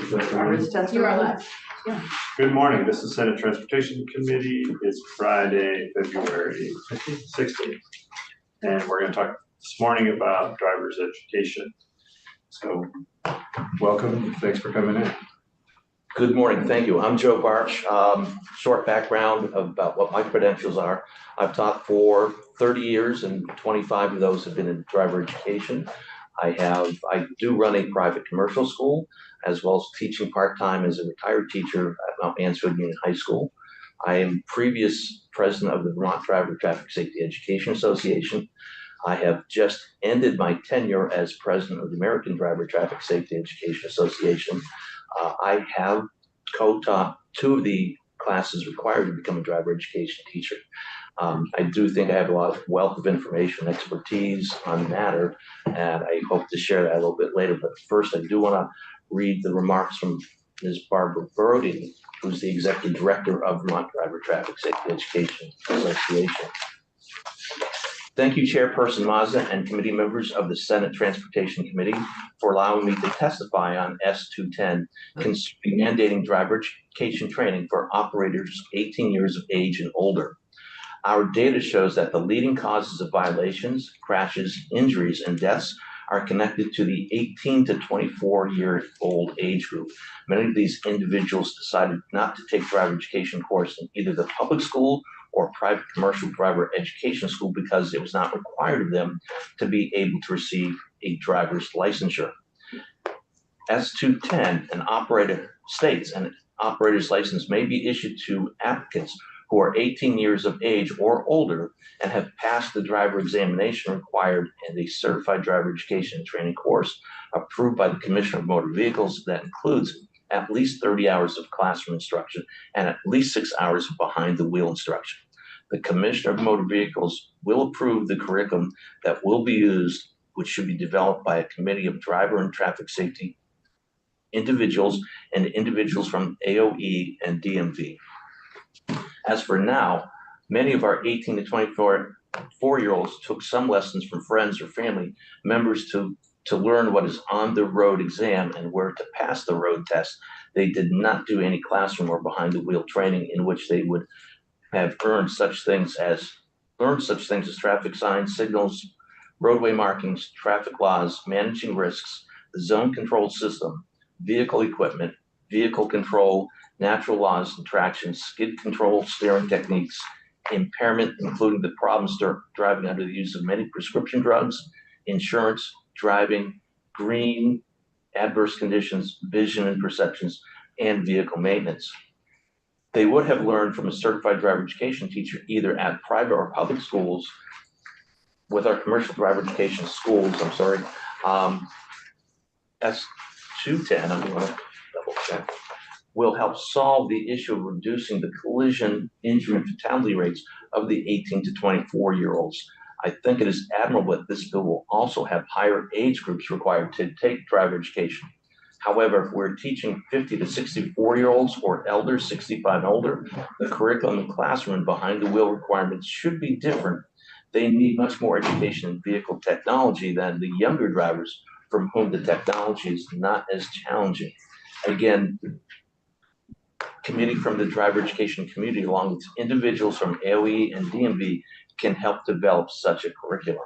You are live. Good morning. This is Senate Transportation Committee. It's Friday, February 16th. And we're going to talk this morning about driver's education. So welcome. Thanks for coming in. Good morning. Thank you. I'm Joe Barch. Short background about what my credentials are. I've taught for 30 years and 25 of those have been in driver education. I do run a private commercial school as well as teaching part-time as a retired teacher at Mount Mansfield Union High School. I am previous president of the Vermont Driver Traffic Safety Education Association. I have just ended my tenure as president of the American Driver Traffic Safety Education Association. I have co-taught 2 of the classes required to become a driver education teacher. I do think I have a lot of wealth of information, expertise on the matter, and I hope to share that a little bit later. But first, I do want to read the remarks from Ms. Barbara Brody, who's the executive director of Vermont Driver Traffic Safety Education Association. Thank you, Chairperson Mazza and committee members of the Senate Transportation Committee for allowing me to testify on S210, mandating driver education training for operators 18 years of age and older. Our data shows that the leading causes of violations, crashes, injuries, and deaths are connected to the 18 to 24-year-old age group. Many of these individuals decided not to take driver education course in either the public school or private commercial driver education school because it was not required of them to be able to receive a driver's licensure. S210, an operator states an operator's license may be issued to applicants who are 18 years of age or older and have passed the driver examination required in a certified driver education and training course approved by the Commissioner of Motor Vehicles that includes at least 30 hours of classroom instruction and at least 6 hours of behind the wheel instruction. The Commissioner of Motor Vehicles will approve the curriculum that will be used, which should be developed by a committee of driver and traffic safety individuals and individuals from AOE and DMV. As for now, many of our 18 to 24-year-olds took some lessons from friends or family members to learn what is on the road exam and where to pass the road test. They did not do any classroom or behind the wheel training in which they would have learned such things as traffic signs, signals, roadway markings, traffic laws, managing risks, the zone control system, vehicle equipment, vehicle control, natural laws and traction, skid control, steering techniques, impairment, including the problems driving under the use of many prescription drugs, insurance, driving, green, adverse conditions, vision and perceptions, and vehicle maintenance. They would have learned from a certified driver education teacher either at private or public schools. With our commercial driver education schools, S210, I'm going to double check, will help solve the issue of reducing the collision, injury, and fatality rates of the 18 to 24-year-olds. I think it is admirable that this bill will also have higher age groups required to take driver education. However, if we're teaching 50 to 64-year-olds or elders, 65 and older, the curriculum and classroom and behind the wheel requirements should be different. They need much more education in vehicle technology than the younger drivers from whom the technology is not as challenging. Again, committee from the driver education community along with individuals from AOE and DMV can help develop such a curriculum.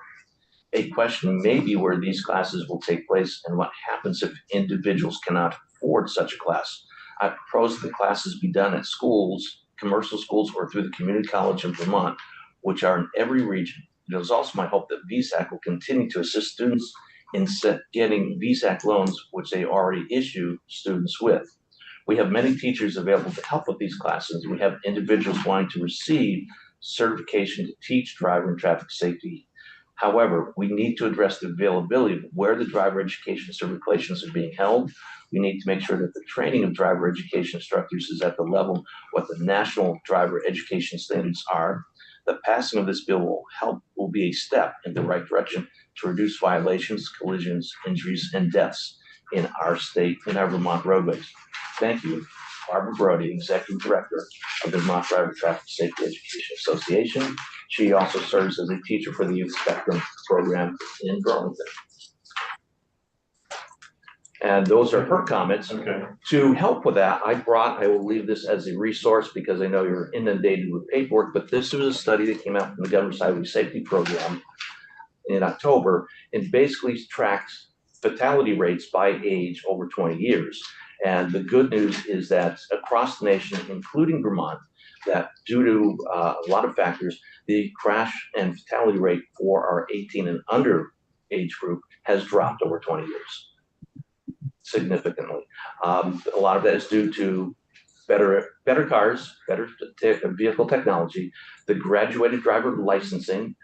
A question may be where these classes will take place and what happens if individuals cannot afford such a class. I propose the classes be done at schools, commercial schools, or through the Community College of Vermont, which are in every region. It is also my hope that VSAC will continue to assist students in getting VSAC loans, which they already issue students with. We have many teachers available to help with these classes. We have individuals wanting to receive certification to teach driver and traffic safety. However, we need to address the availability of where the driver education certifications are being held. We need to make sure that the training of driver education instructors is at the level what the national driver education standards are. The passing of this bill will be a step in the right direction to reduce violations, collisions, injuries, and deaths in our state, in our Vermont roadways. Thank you. Barbara Brody, Executive Director of the Vermont Driver Traffic Safety Education Association. She also serves as a teacher for the Youth Spectrum program in Burlington. And those are her comments. Okay. To help with that, I will leave this as a resource because I know you're inundated with paperwork, but this was a study that came out from the Governor's Highway Safety Program in October, and basically tracks fatality rates by age over 20 years. And the good news is that across the nation, including Vermont, that due to a lot of factors, the crash and fatality rate for our 18 and under age group has dropped over 20 years significantly. A lot of that is due to better cars, better vehicle technology, the graduated driver licensing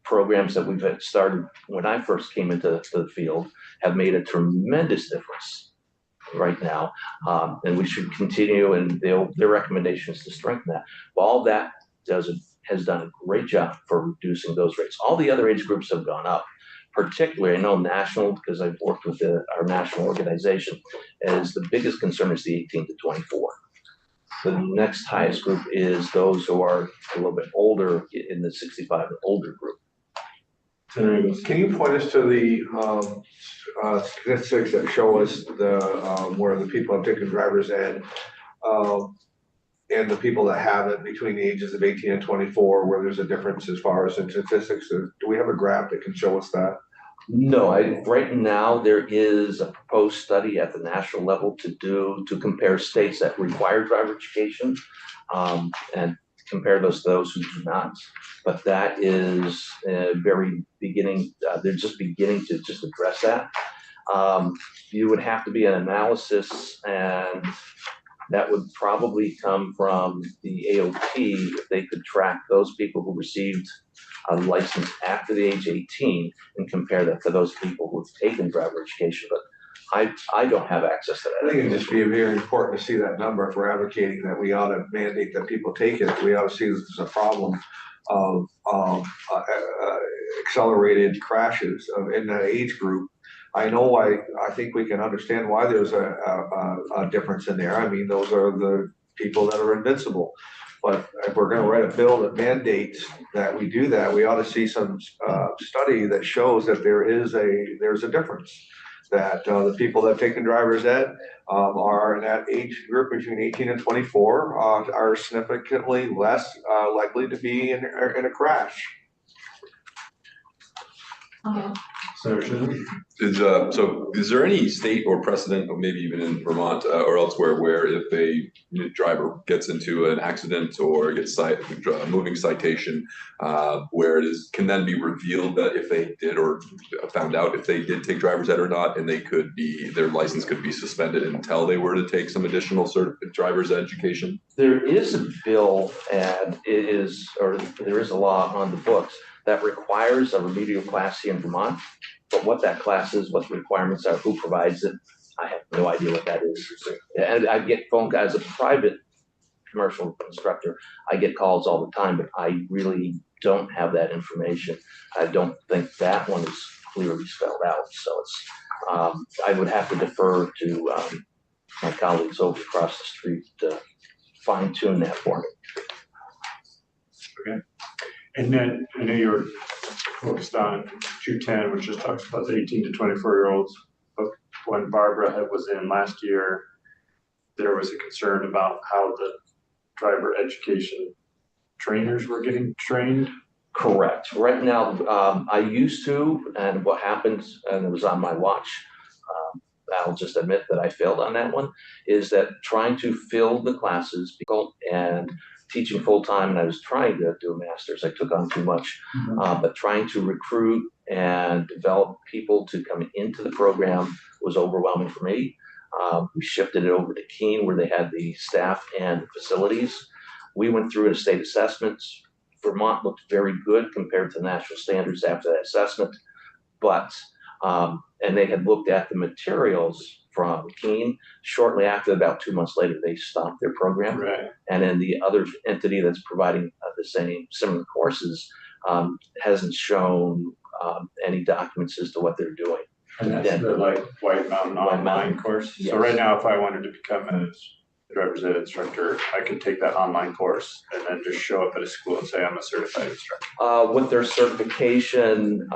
programs that we've started when I first came into the field have made a tremendous difference right now, and we should continue. And their recommendation is to strengthen that. All that has done a great job for reducing those rates. All the other age groups have gone up. Particularly, I know national, because I've worked with our national organization, is the biggest concern is the 18 to 24. The next highest group is those who are a little bit older, in the 65 and older group. Can you point us to the statistics that show us where the people have taken driver's ed and the people that haven't between the ages of 18 and 24, where there's a difference as far as in statistics? Do we have a graph that can show us that? No, right now there is a proposed study at the national level to compare states that require driver education and compare those to those who do not. But that is very beginning. They're just beginning to just address that. You would have to be an analysis, and that would probably come from the AOT if they could track those people who received a license after the age 18 and compare that to those people who've taken driver education. But I don't have access to I that. think it'd just be very important to see that number. If we're advocating that we ought to mandate that people take it, we ought to see that there's a problem of accelerated crashes in that age group. I know I think we can understand why there's a difference in there. I mean, those are the people that are invincible. But if we're going to write a bill that mandates that we do that, we ought to see some study that shows that there's a difference. That the people that have taken driver's ed are in that age group between 18 and 24 are significantly less likely to be in a crash. So is there any state or precedent, or maybe even in Vermont or elsewhere, where if a driver gets into an accident or gets a moving citation, where can then be revealed that if they did or found out if they did take driver's ed or not, and their license could be suspended until they were to take some additional driver's education? There is a bill, and there is a law on the books that requires a remedial class here in Vermont. But what that class is, what the requirements are, who provides it, I have no idea what that is. And I get phone calls as a private commercial instructor. I get calls all the time, but I really don't have that information. I don't think that one is clearly spelled out. So it's I would have to defer to my colleagues over across the street to fine tune that for me. Okay. And then I know you're focused on 210, which just talks about the 18 to 24-year-olds. But when Barbara was in last year, there was a concern about how the driver education trainers were getting trained. Correct. Right now, I used to, and what happened, and it was on my watch, I'll just admit that I failed on that one, is that trying to fill the classes and teaching full-time, and I was trying to do a master's. I took on too much, but trying to recruit and develop people to come into the program was overwhelming for me. We shifted it over to Keene, where they had the staff and the facilities. We went through a state assessment. Vermont looked very good compared to national standards after that assessment, but and they had looked at the materials from Keene. Shortly after, about 2 months later, they stopped their program. Right. And then the other entity that's providing the similar courses hasn't shown any documents as to what they're doing. And that's the White Mountain online course. Yes. So right now, if I wanted to become a driver's ed instructor, I could take that online course and then just show up at a school and say I'm a certified instructor. With their certification,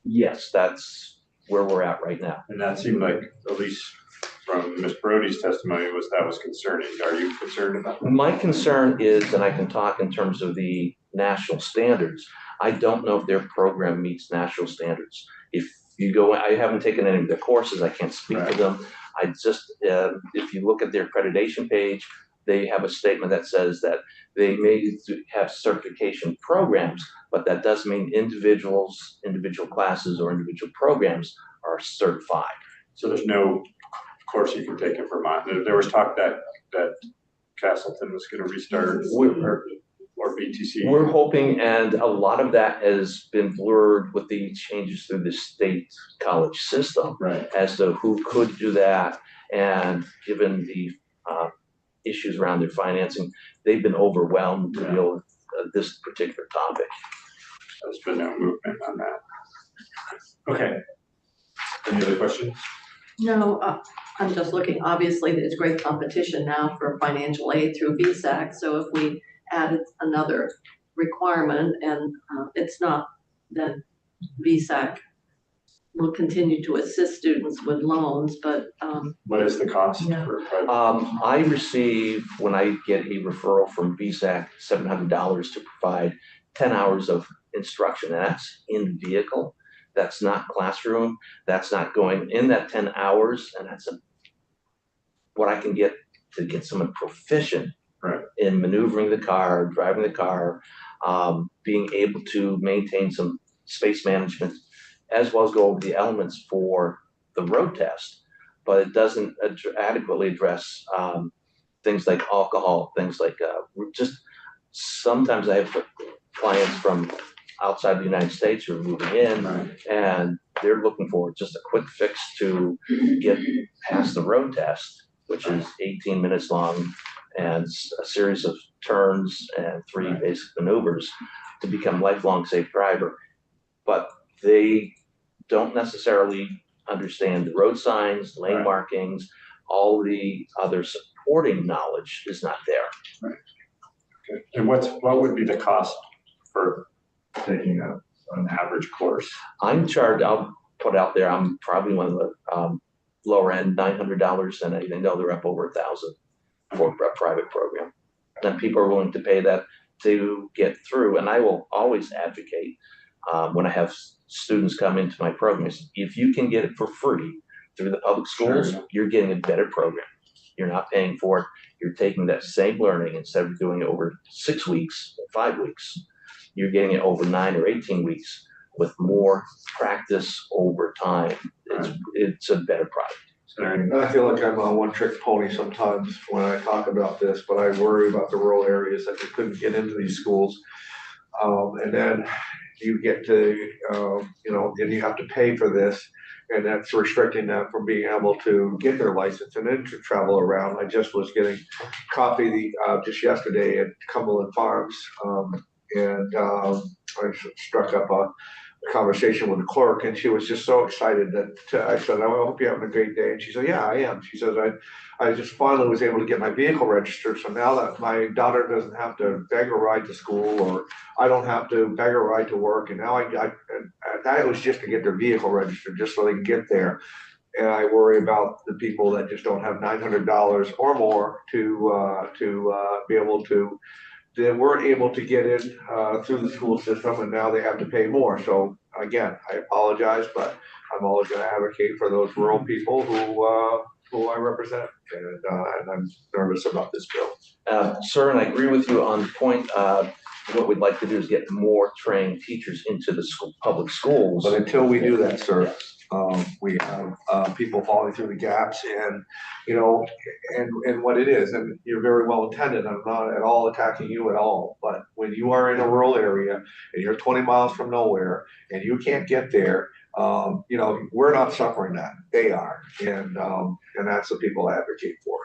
yes, that's where we're at right now. And that seemed like, at least from Ms. Brody's testimony, was concerning. Are you concerned about that? My concern is, and I can talk in terms of the national standards, I don't know if their program meets national standards. If you go, I haven't taken any of their courses, I can't speak to them. I just, if you look at their accreditation page, they have a statement that says that they may have certification programs, but that doesn't mean individual classes or individual programs are certified. So there's no course you can take in Vermont. There was talk that Castleton was going to restart or BTC. We're hoping, and a lot of that has been blurred with the changes through the state college system as to who could do that. And given the issues around their financing, they've been overwhelmed to deal with this particular topic. There's been no movement on that. Okay. Any other questions? No, I'm just looking, obviously, there's great competition now for financial aid through VSAC, so if we added another requirement and it's not, then VSAC will continue to assist students with loans, but What is the cost for private? I receive, when I get a referral from VSAC, $700 to provide 10 hours of instruction, and that's in vehicle. That's not classroom. That's not going in that 10 hours, and that's what I can get to get someone proficient in maneuvering the car, driving the car, being able to maintain some space management, as well as go over the elements for the road test. But it doesn't adequately address things like alcohol, things like just sometimes I have clients from outside the United States who are moving in, and they're looking for just a quick fix to get past the road test, which is 18 minutes long and a series of turns and 3 basic maneuvers to become lifelong safe driver. But they don't necessarily understand the road signs, lane markings, all the other supporting knowledge is not there. Okay. And what would be the cost for taking an average course? I'm charged, I'll put out there, I'm probably one of the lower end, $900, and I know they're up over $1,000 for a private program. And people are willing to pay that to get through. And I will always advocate when I have students come into my programs, if you can get it for free through the public schools, you're getting a better program. You're not paying for it. You're taking that same learning, instead of doing it over 6 weeks, 5 weeks, you're getting it over 9 or 18 weeks with more practice over time. It's a better product. I feel like I'm a one-trick pony sometimes when I talk about this, but I worry about the rural areas that they couldn't get into these schools. And then you get to, then you have to pay for this, and that's restricting them from being able to get their license and then to travel around. I just was getting coffee just yesterday at Cumberland Farms, and I struck up a conversation with the clerk, and she was just so excited that I said, I hope you're having a great day. And she said, yeah, I am. She says, I just finally was able to get my vehicle registered. So now that my daughter doesn't have to beg a ride to school, or I don't have to beg a ride to work. And now that was just to get their vehicle registered, just so they can get there. And I worry about the people that just don't have $900 or more to be able to, they weren't able to get in through the school system, and now they have to pay more. So again, I apologize, but I'm always going to advocate for those rural people who I represent, and I'm nervous about this bill. Sir, and I agree with you on the point. What we'd like to do is get more trained teachers into the public schools. But until we do that, sir, we have people falling through the gaps, and and what it is, and you're very well intended. I'm not at all attacking you at all, but when you are in a rural area and you're 20 miles from nowhere and you can't get there, we're not suffering that. They are, and that's what people advocate for.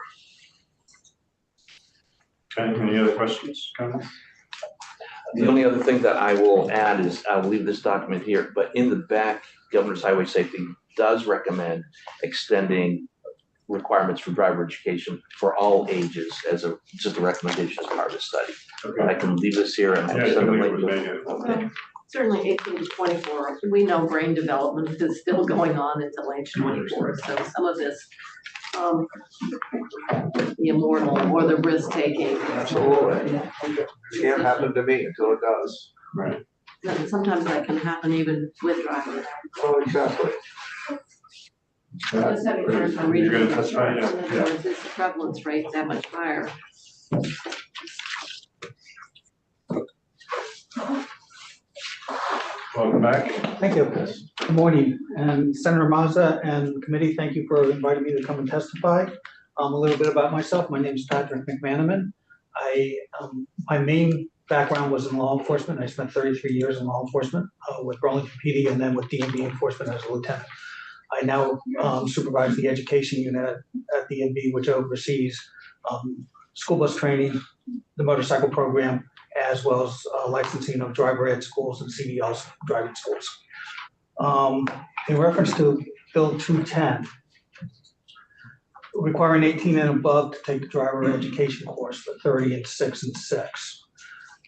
Okay, any other questions, comments? The only other thing that I will add is I'll leave this document here, but in the back, Governor's Highway Safety does recommend extending requirements for driver education for all ages as just a recommendation as part of the study. Okay. I can leave this here and I'll send a link. Okay. certainly 18 to 24, we know brain development is still going on until age 24. So some of this, the immortal or the risk taking. Absolutely. Can't happen to me until it does. Right. And sometimes that can happen even with driving. Oh, exactly. Just having heard from You're reading. gonna testify, yeah. In other words, is the prevalence rate that much higher? Welcome back. Thank you. Good morning, and Senator Mazza and committee, thank you for inviting me to come and testify. A little bit about myself. My name is Patrick McManaman. My main background was in law enforcement. I spent 33 years in law enforcement with Burlington PD and then with DMV enforcement as a lieutenant. I now supervise the education unit at DMV, which oversees school bus training, the motorcycle program, as well as licensing of driver ed schools and CDLs driving schools. In reference to Bill 210, requiring 18 and above to take the driver education course for 30 and 6 and 6.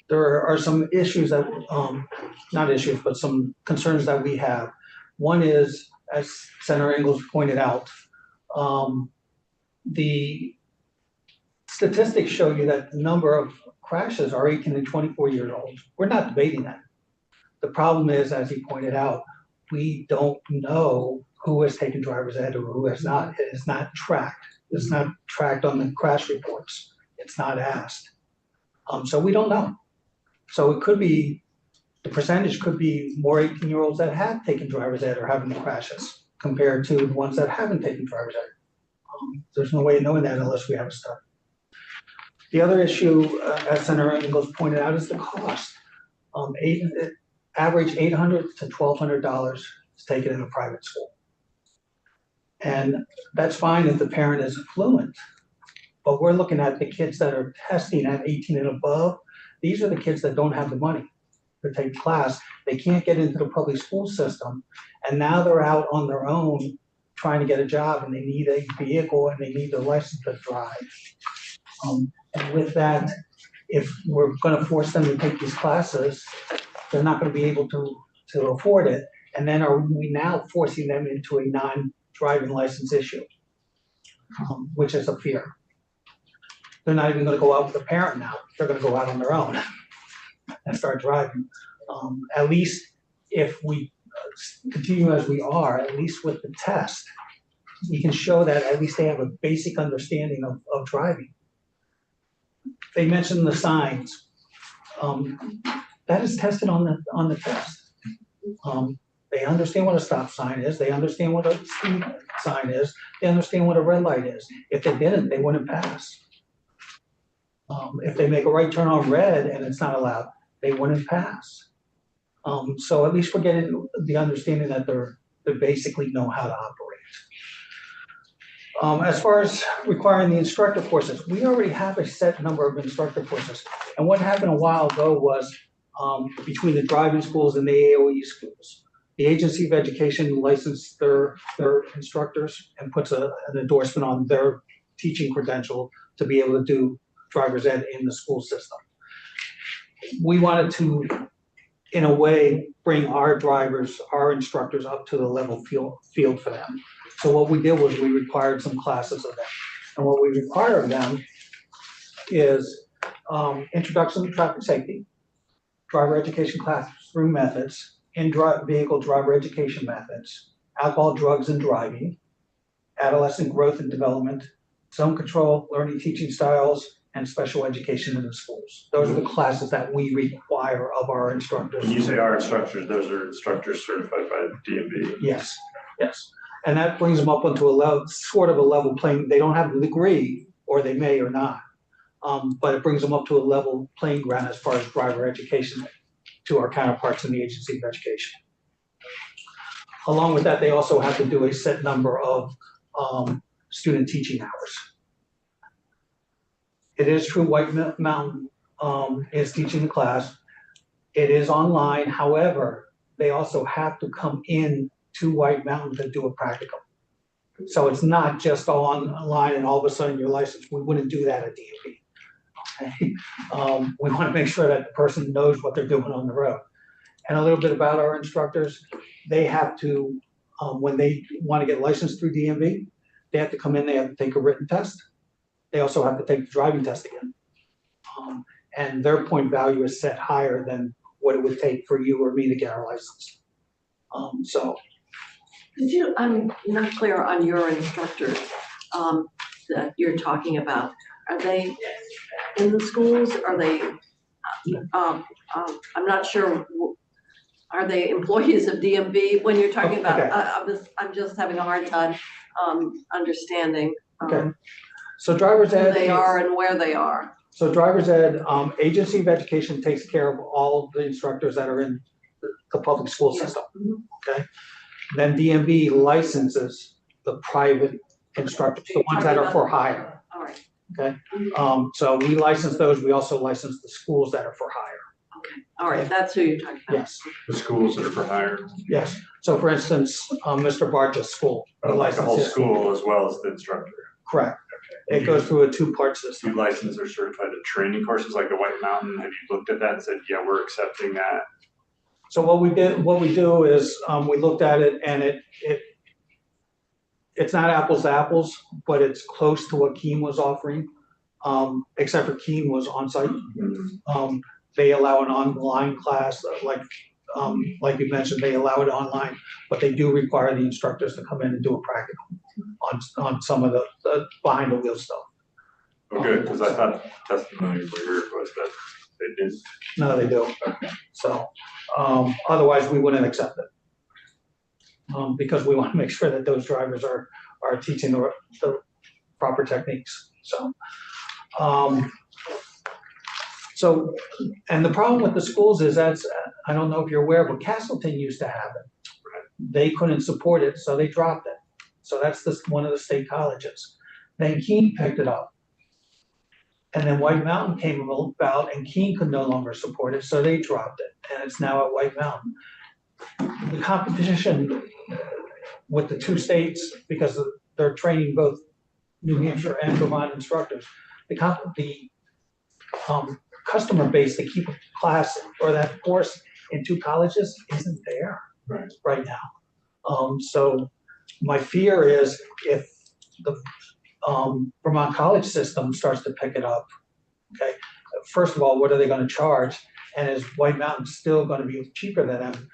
There are some issues that, not issues, but some concerns that we have. One is, as Senator Ingalls pointed out, the statistics show you that the number of crashes are 18 and 24 years old. We're not debating that. The problem is, as he pointed out, we don't know who has taken driver's ed or who has not. It is not tracked. It's not tracked on the crash reports. It's not asked. So we don't know. So it could be, the percentage could be more 18-year-olds that have taken driver's ed or having the crashes compared to the ones that haven't taken driver's ed. There's no way of knowing that unless we have a study. The other issue, as Senator Ingalls pointed out, is the cost. Average $800 to $1,200 is taken in a private school. And that's fine if the parent is affluent, but we're looking at the kids that are testing at 18 and above. These are the kids that don't have the money to take class. They can't get into the public school system, and now they're out on their own trying to get a job, and they need a vehicle and they need a license to drive. And with that, if we're going to force them to take these classes, they're not going to be able to afford it. And then are we now forcing them into a non-driving license issue, which is a fear. They're not even going to go out with a parent now. They're going to go out on their own and start driving. At least if we continue as we are, at least with the test, we can show that at least they have a basic understanding of driving. They mentioned the signs. That is tested on the test. They understand what a stop sign is. They understand what a speed sign is. They understand what a red light is. If they didn't, they wouldn't pass. If they make a right turn on red and it's not allowed, they wouldn't pass. So at least we're getting the understanding that they basically know how to operate. As far as requiring the instructor courses, we already have a set number of instructor courses. And what happened a while ago was between the driving schools and the AOE schools, the Agency of Education licensed their instructors and puts an endorsement on their teaching credential to be able to do driver's ed in the school system. We wanted to, in a way, bring our drivers, our instructors up to the level field for them. So what we did was we required some classes of them. And what we require of them is introduction to traffic safety, driver education classroom methods, in-vehicle driver education methods, alcohol, drugs, and driving, adolescent growth and development, zone control, learning teaching styles, and special education in the schools. Those are the classes that we require of our instructors. When you say our instructors, those are instructors certified by DMV. Yes, yes. And that brings them up onto a level, sort of a level playing. They don't have the degree, or they may or not, but it brings them up to a level playing ground as far as driver education to our counterparts in the Agency of Education. Along with that, they also have to do a set number of student teaching hours. It is true White Mountain is teaching the class. It is online. However, they also have to come in to White Mountain to do a practicum. So it's not just online and all of a sudden you're licensed. We wouldn't do that at DMV. Okay? We want to make sure that the person knows what they're doing on the road. And a little bit about our instructors, they have to, when they want to get licensed through DMV, they have to come in, they have to take a written test. They also have to take the driving test again. And their point value is set higher than what it would take for you or me to get our license. So I'm not clear on your instructors, that you're talking about. Are they in the schools? Are they, I'm not sure, are they employees of DMV when you're talking about, Okay. I'm just having a hard time, understanding. Okay. So driver's Who ed. they are and where they are. So driver's ed, Agency of Education takes care of all of the instructors that are in the public school system, okay? Then DMV licenses the private instructors, the ones that are for hire, All right, okay? So we license those, we also license the schools that are for hire, okay, all right, that's who you're talking about. yes, The schools that are for hire, yes. So for instance, Mr. Barcha's school, the like the whole license is, school as well as the instructor. correct. It goes through a two-part You system. license or certified to training courses like the White Mountain, have you looked at that and said, yeah, we're accepting that? So what we do is, we looked at it and it's not apples to apples, but it's close to what Keene was offering. Except for Keene was on site. They allow an online class, like you mentioned, they allow it online, but they do require the instructors to come in and do a practical on some of the behind the wheel stuff. Oh, good, because I thought testimony we heard was that they didn't. No, they do. So, otherwise we wouldn't accept it. Because we want to make sure that those drivers are teaching the proper techniques, so. So, and the problem with the schools is I don't know if you're aware, but Castleton used to have it. They couldn't support it, so they dropped it. So that's one of the state colleges. Then Keene picked it up. And then White Mountain came about and Keene could no longer support it, so they dropped it, and it's now at White Mountain. The competition with the two states, because they're training both New Hampshire and Vermont instructors, the customer base to keep a class or that course in two colleges isn't there right now. So my fear is if the Vermont college system starts to pick it up, okay, first of all, what are they going to charge? And is White Mountain still going to be cheaper than them?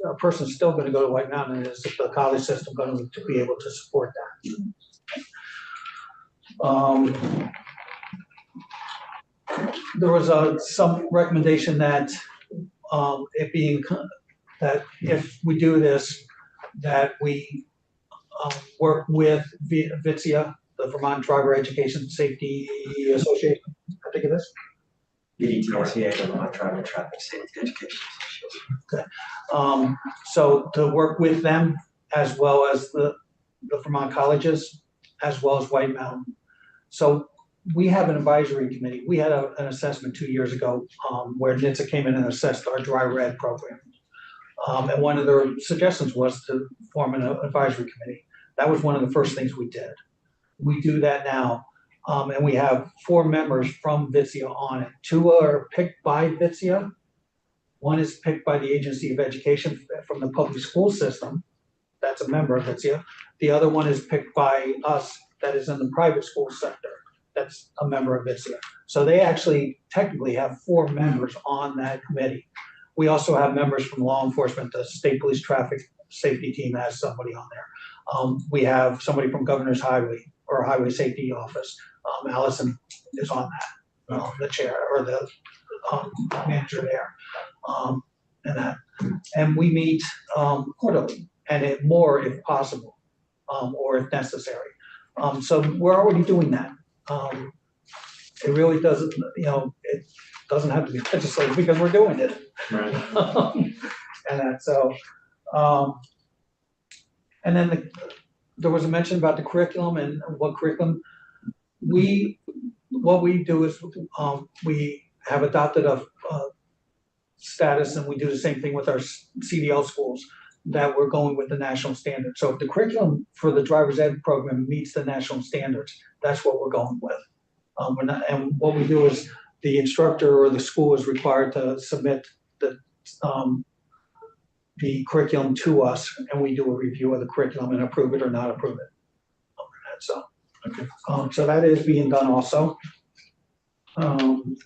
A person's still going to go to White Mountain, and is the college system going to be able to support that? There was some recommendation that that if we do this, that we work with VITSIA, the Vermont Driver Education Safety Association, I think it is. VDTRCA, the Vermont Driver Traffic Safety Education Association. Okay. So to work with them as well as the Vermont colleges, as well as White Mountain. So we have an advisory committee. We had an assessment 2 years ago where NHTSA came in and assessed our driver ed program. And one of their suggestions was to form an advisory committee. That was one of the first things we did. We do that now. And we have 4 members from VITSIA on it. 2 are picked by VITSIA. 1 is picked by the Agency of Education from the public school system. That's a member of VITSIA. The other one is picked by us, that is in the private school sector. That's a member of VITSIA. So they actually technically have 4 members on that committee. We also have members from law enforcement. The State Police Traffic Safety Team has somebody on there. We have somebody from Governor's Highway or Highway Safety Office. Allison is on that, the chair or the manager there, and we meet quarterly and more if possible, or if necessary. So we're already doing that. It really doesn't, it doesn't have to be legislative because we're doing it. Right. And that, so, and then there was a mention about the curriculum and what curriculum. What we do is we have adopted a status, and we do the same thing with our CDL schools, that we're going with the national standard. So if the curriculum for the driver's ed program meets the national standards, that's what we're going with. And what we do is the instructor or the school is required to submit the the curriculum to us, and we do a review of the curriculum and approve it or not approve it. So, Okay. so that is being done also. And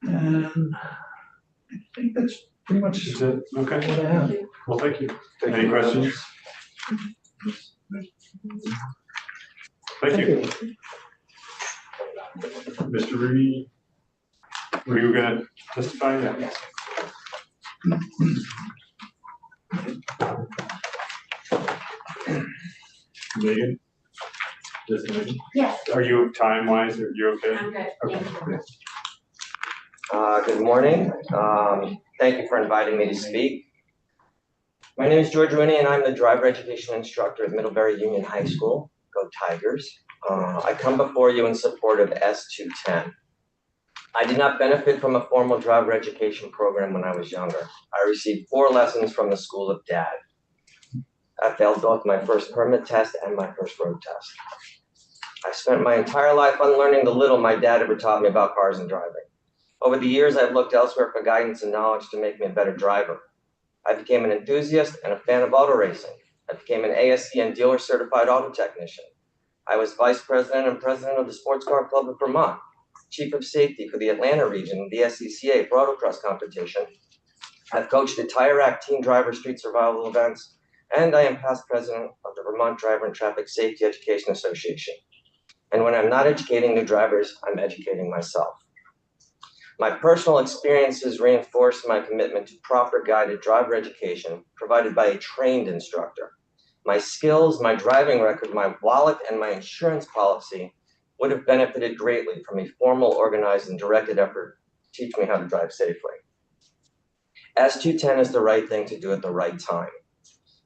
I think that's pretty much That's it. Okay. what I have. Well, thank you. Thank Any you very questions? Thank you. Mr. Rudy, were you gonna testify? Yeah. Megan? Yes, Megan? Yes, Are you time-wise, are you okay? I'm good, thank you. Good morning. Thank you for inviting me to speak. My name is George Rooney and I'm the driver education instructor at Middlebury Union High School. Go Tigers. I come before you in support of S210. I did not benefit from a formal driver education program when I was younger. I received 4 lessons from the School of Dad. I failed both my first permit test and my first road test. I spent my entire life unlearning the little my dad ever taught me about cars and driving. Over the years, I've looked elsewhere for guidance and knowledge to make me a better driver. I became an enthusiast and a fan of auto racing. I became an ASCN dealer certified auto technician. I was vice president and president of the Sports Car Club of Vermont, chief of safety for the Atlanta region of the SCCA for autocross competition. I've coached the Tire Rack Team Driver Street Survival events, and I am past president of the Vermont Driver and Traffic Safety Education Association. And when I'm not educating new drivers, I'm educating myself. My personal experiences reinforce my commitment to proper guided driver education provided by a trained instructor. My skills, my driving record, my wallet, and my insurance policy would have benefited greatly from a formal, organized, and directed effort to teach me how to drive safely. S210 is the right thing to do at the right time.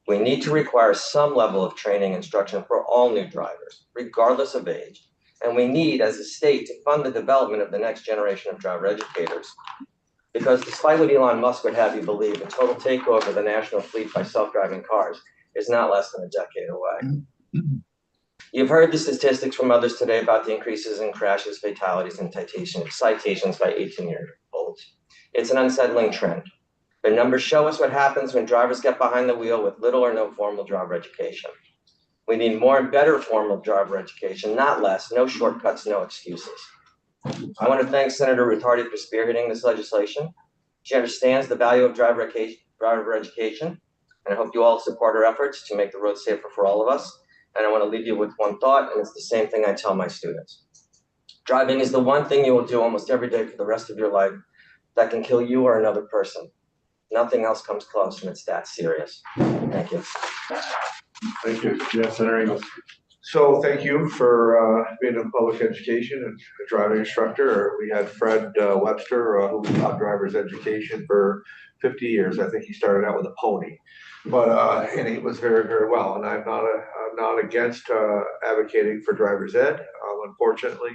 We need to require some level of training instruction for all new drivers, regardless of age, and we need, as a state, to fund the development of the next generation of driver educators. Because despite what Elon Musk would have you believe, the total takeover of the national fleet by self-driving cars is not less than a decade away. You've heard the statistics from others today about the increases in crashes, fatalities, and citations by 18-year-olds. It's an unsettling trend. The numbers show us what happens when drivers get behind the wheel with little or no formal driver education. We need more and better formal driver education, not less, no shortcuts, no excuses. I want to thank Senator Ruth Hardy for spearheading this legislation. She understands the value of driver education, and I hope you all support her efforts to make the road safer for all of us. And I want to leave you with one thought, and it's the same thing I tell my students. Driving is the one thing you will do almost every day for the rest of your life that can kill you or another person. Nothing else comes close, and it's that serious. Thank you. Thank you. Yes, Senator Ingles. So thank you for being in public education and a driving instructor. We had Fred Webster, who taught driver's education for 50 years. I think he started out with a pony, but and he was very, very well. And I'm not against advocating for driver's ed. Unfortunately,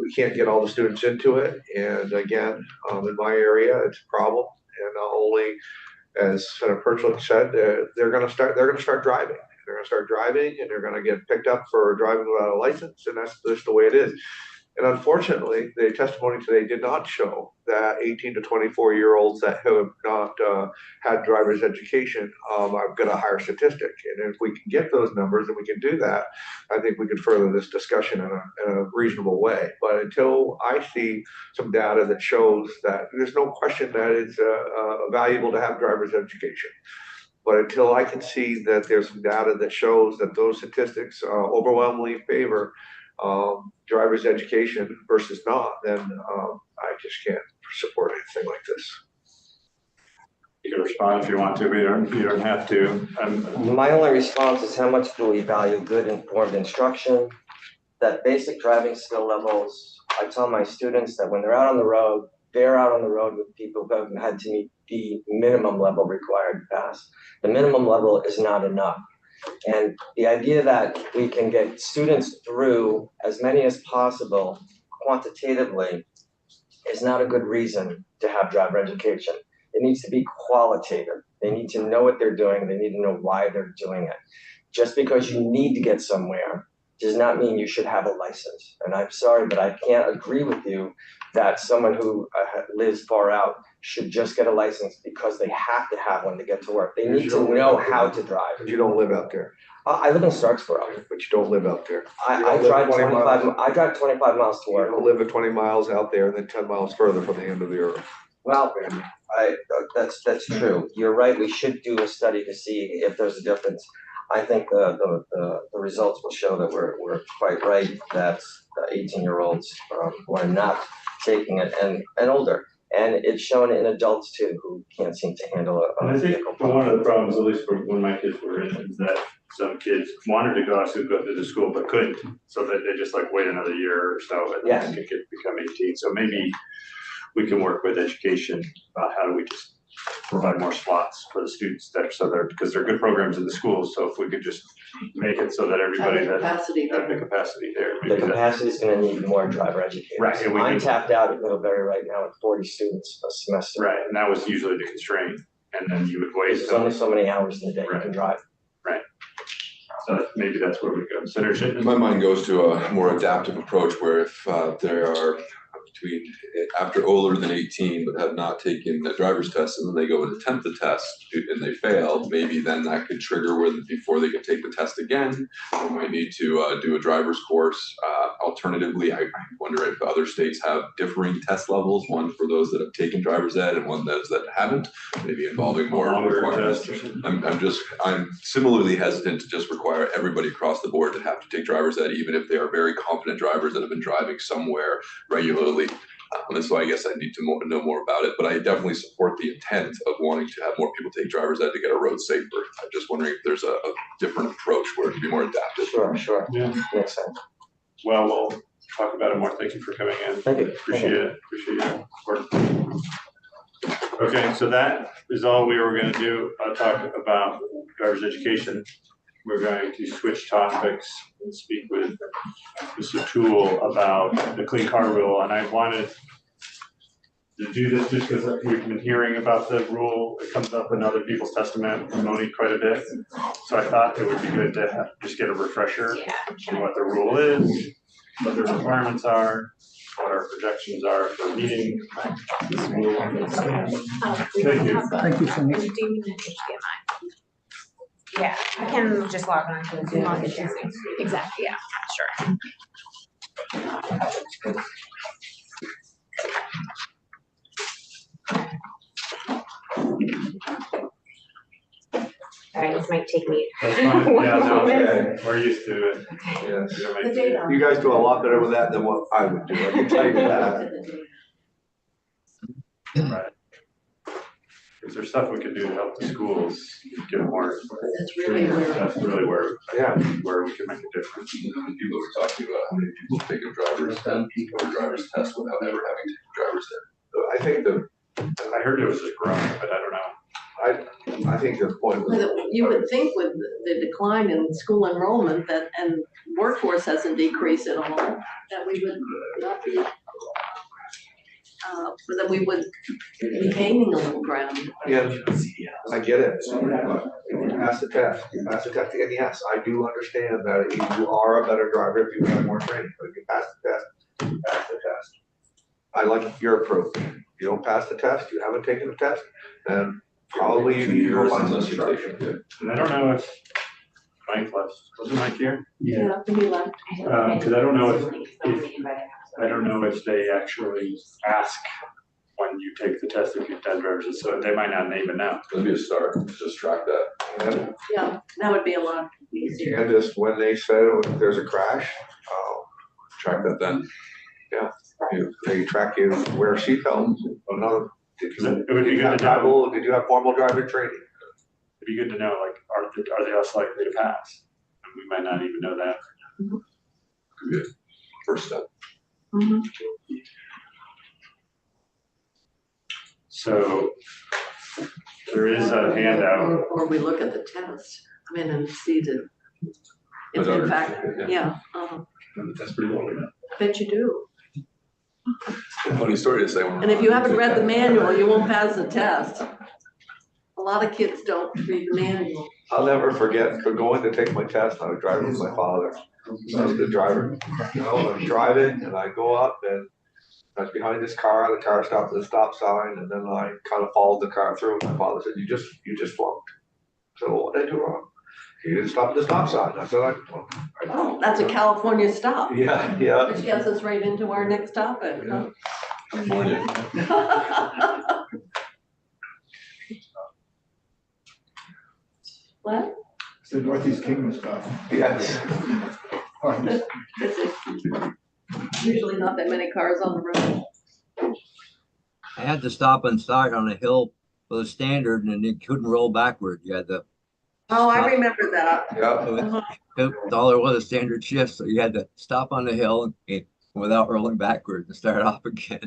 we can't get all the students into it. And again, in my area, it's a problem. And not only, as Senator Perchlik said, they're going to start driving. They're going to start driving, and they're going to get picked up for driving without a license, and that's just the way it is. And unfortunately, the testimony today did not show that 18 to 24-year-olds that have not had driver's education have got a higher statistic. And if we can get those numbers and we can do that, I think we could further this discussion in a reasonable way. But until I see some data that shows that, there's no question that it's valuable to have driver's education. But until I can see that there's some data that shows that those statistics overwhelmingly favor driver's education versus not, then I just can't support anything like this. You can respond if you want to, but you don't have to. My only response is how much do we value good informed instruction, that basic driving skill levels. I tell my students that when they're out on the road, they're out on the road with people who have had to meet the minimum level required to pass. The minimum level is not enough. And the idea that we can get students through as many as possible quantitatively is not a good reason to have driver education. It needs to be qualitative. They need to know what they're doing. They need to know why they're doing it. Just because you need to get somewhere does not mean you should have a license. And I'm sorry, but I can't agree with you that someone who lives far out should just get a license because they have to have one to get to work. They need to know how to drive. You don't live out there, I live in Starksboro. but you don't live out there. I You don't live drive 20 miles. I drive 25 miles to You work. don't live at 20 miles out there and then 10 miles further from the end of the earth. Well, that's true. You're right. We should do a study to see if there's a difference. I think the results will show that we're quite right, that 18-year-olds who are not taking it and older. And it's shown in adults too, who can't seem to handle And a I think vehicle. one of the problems, at least for when my kids were in, is that some kids wanted to go to the school but couldn't. So that they just like wait another year or so and Yes. then they could become 18. So maybe we can work with education about how do we just provide more slots for the students there, so they're, because they're good programs in the schools, so if we could just make it so that everybody Have the that capacity have the there. capacity there. The maybe that- capacity is gonna need more driver educators. Right, and we I'm need- tapped out at Middlebury right now at 40 students a semester. Right, and that was usually the constraint, and then you would wait There's till, only so many hours in the day you Right. can drive. so maybe that's where we go. Senator Shipman? My mind goes to a more adaptive approach where if there are after older than 18 but have not taken the driver's test and then they go and attempt the test and they fail, maybe then that could trigger before they can take the test again, they might need to do a driver's course. Alternatively, I wonder if other states have differing test levels, one for those that have taken driver's ed and one those that haven't, maybe involving more Longer requirements. test or something. I'm similarly hesitant to just require everybody across the board to have to take driver's ed, even if they are very competent drivers that have been driving somewhere regularly. And so I guess I need to know more about it, but I definitely support the intent of wanting to have more people take driver's ed to get a road safer. I'm just wondering if there's a different approach where it can be more adaptive. Sure. Yeah. Makes sense. Well, we'll talk about it more. Thank you for coming in. Thank you. Appreciate it. Appreciate your work. Okay, so that is all we were gonna do. I'll talk about driver's education. We're going to switch topics and speak with Mr. Toole about the clean car rule. And I wanted to do this just because we've been hearing about the rule. It comes up in other people's testimony quite a bit. So I thought it would be good to just get a refresher on what the rule is, what the requirements are, what our projections are for meeting this rule. Thank you. Thank you so much. Do you need to get mine? Yeah, I can just log on to the Zoom. Exactly, yeah, sure. All right, this might take me. That's fine. Yeah, no, One moment. okay. We're used to it. Yes. You know, The make- data. You guys do a lot better with that than what I would do, I can tell you that. Right. Is there stuff we could do to help the schools get more? That's really where, That's really where, Yeah, where we can make a difference. People are talking about how many people take a driver's test without ever having taken a driver's test. I think I heard it was just growing, but I don't know. I think the point was. you would think with the decline in school enrollment that, and workforce hasn't decreased at all, that we would not be, that we would be gaining a little ground. Yeah, I get it. You pass the test, and yes, I do understand that you are a better driver if you have more training, but if you pass the test, you pass the test. I like your approach. You don't pass the test, you haven't taken the test, then probably you need your license instruction. And I don't know if Mike left, wasn't Mike here? Yeah, he left. Cause I don't know if they actually ask when you take the test if you've done driver's, so they might not even know. That'd be a start, just track that. And Yeah, that would be a lot easier. just when they said if there's a crash, Track that then. they track you, wear a seatbelt, another. Did It would be you good have to know. travel, did you have formal driver training? It'd be good to know, like, are they less likely to pass? And we might not even know that. Could be a first step. Mhm. So there is a handout. Or we look at the test, I mean, and see the, if in fact, yeah, That's pretty long. I bet you do. Funny story to say. And if you haven't read the manual, you won't pass the test. A lot of kids don't read the manual. I'll never forget going to take my test, I was driving with my father, I was the driver, you know, I'm driving and I go up and I was behind this car, the car stopped at the stop sign, and then I kind of followed the car through. My father said, you just flunked. So what did I do wrong? You didn't stop at the stop sign. I said, Oh, that's a California stop. yeah, yeah. Which gets us right into our next topic, huh? What? It's the Northeast Kingdom stuff. Yes. Usually not that many cars on the road. I had to stop and start on a hill with a standard and it couldn't roll backward. You had to, Oh, I remember that. Yeah. all there was a standard shift. So you had to stop on the hill and without rolling backward and start off again.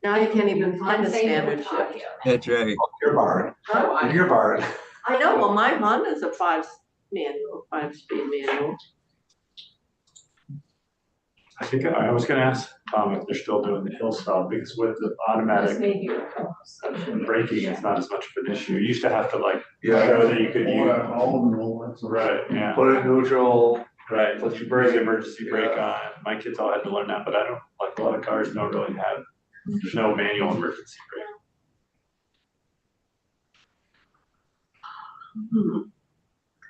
Now you can't even find a standard shift. That's right. Your barn. Huh? In your barn. I know, well, my Honda's a 5-speed manual. I think I was gonna ask Tom if they're still doing the hill stop, because with the automatic braking, it's not as much of an issue. You used to have to like, Yeah. show that you could use. All of them roll. Right, yeah, Put it in neutral. right. Put your Brake, brake. emergency brake on. My kids all had to learn that, but I don't, like a lot of cars don't really have, there's no manual emergency brake.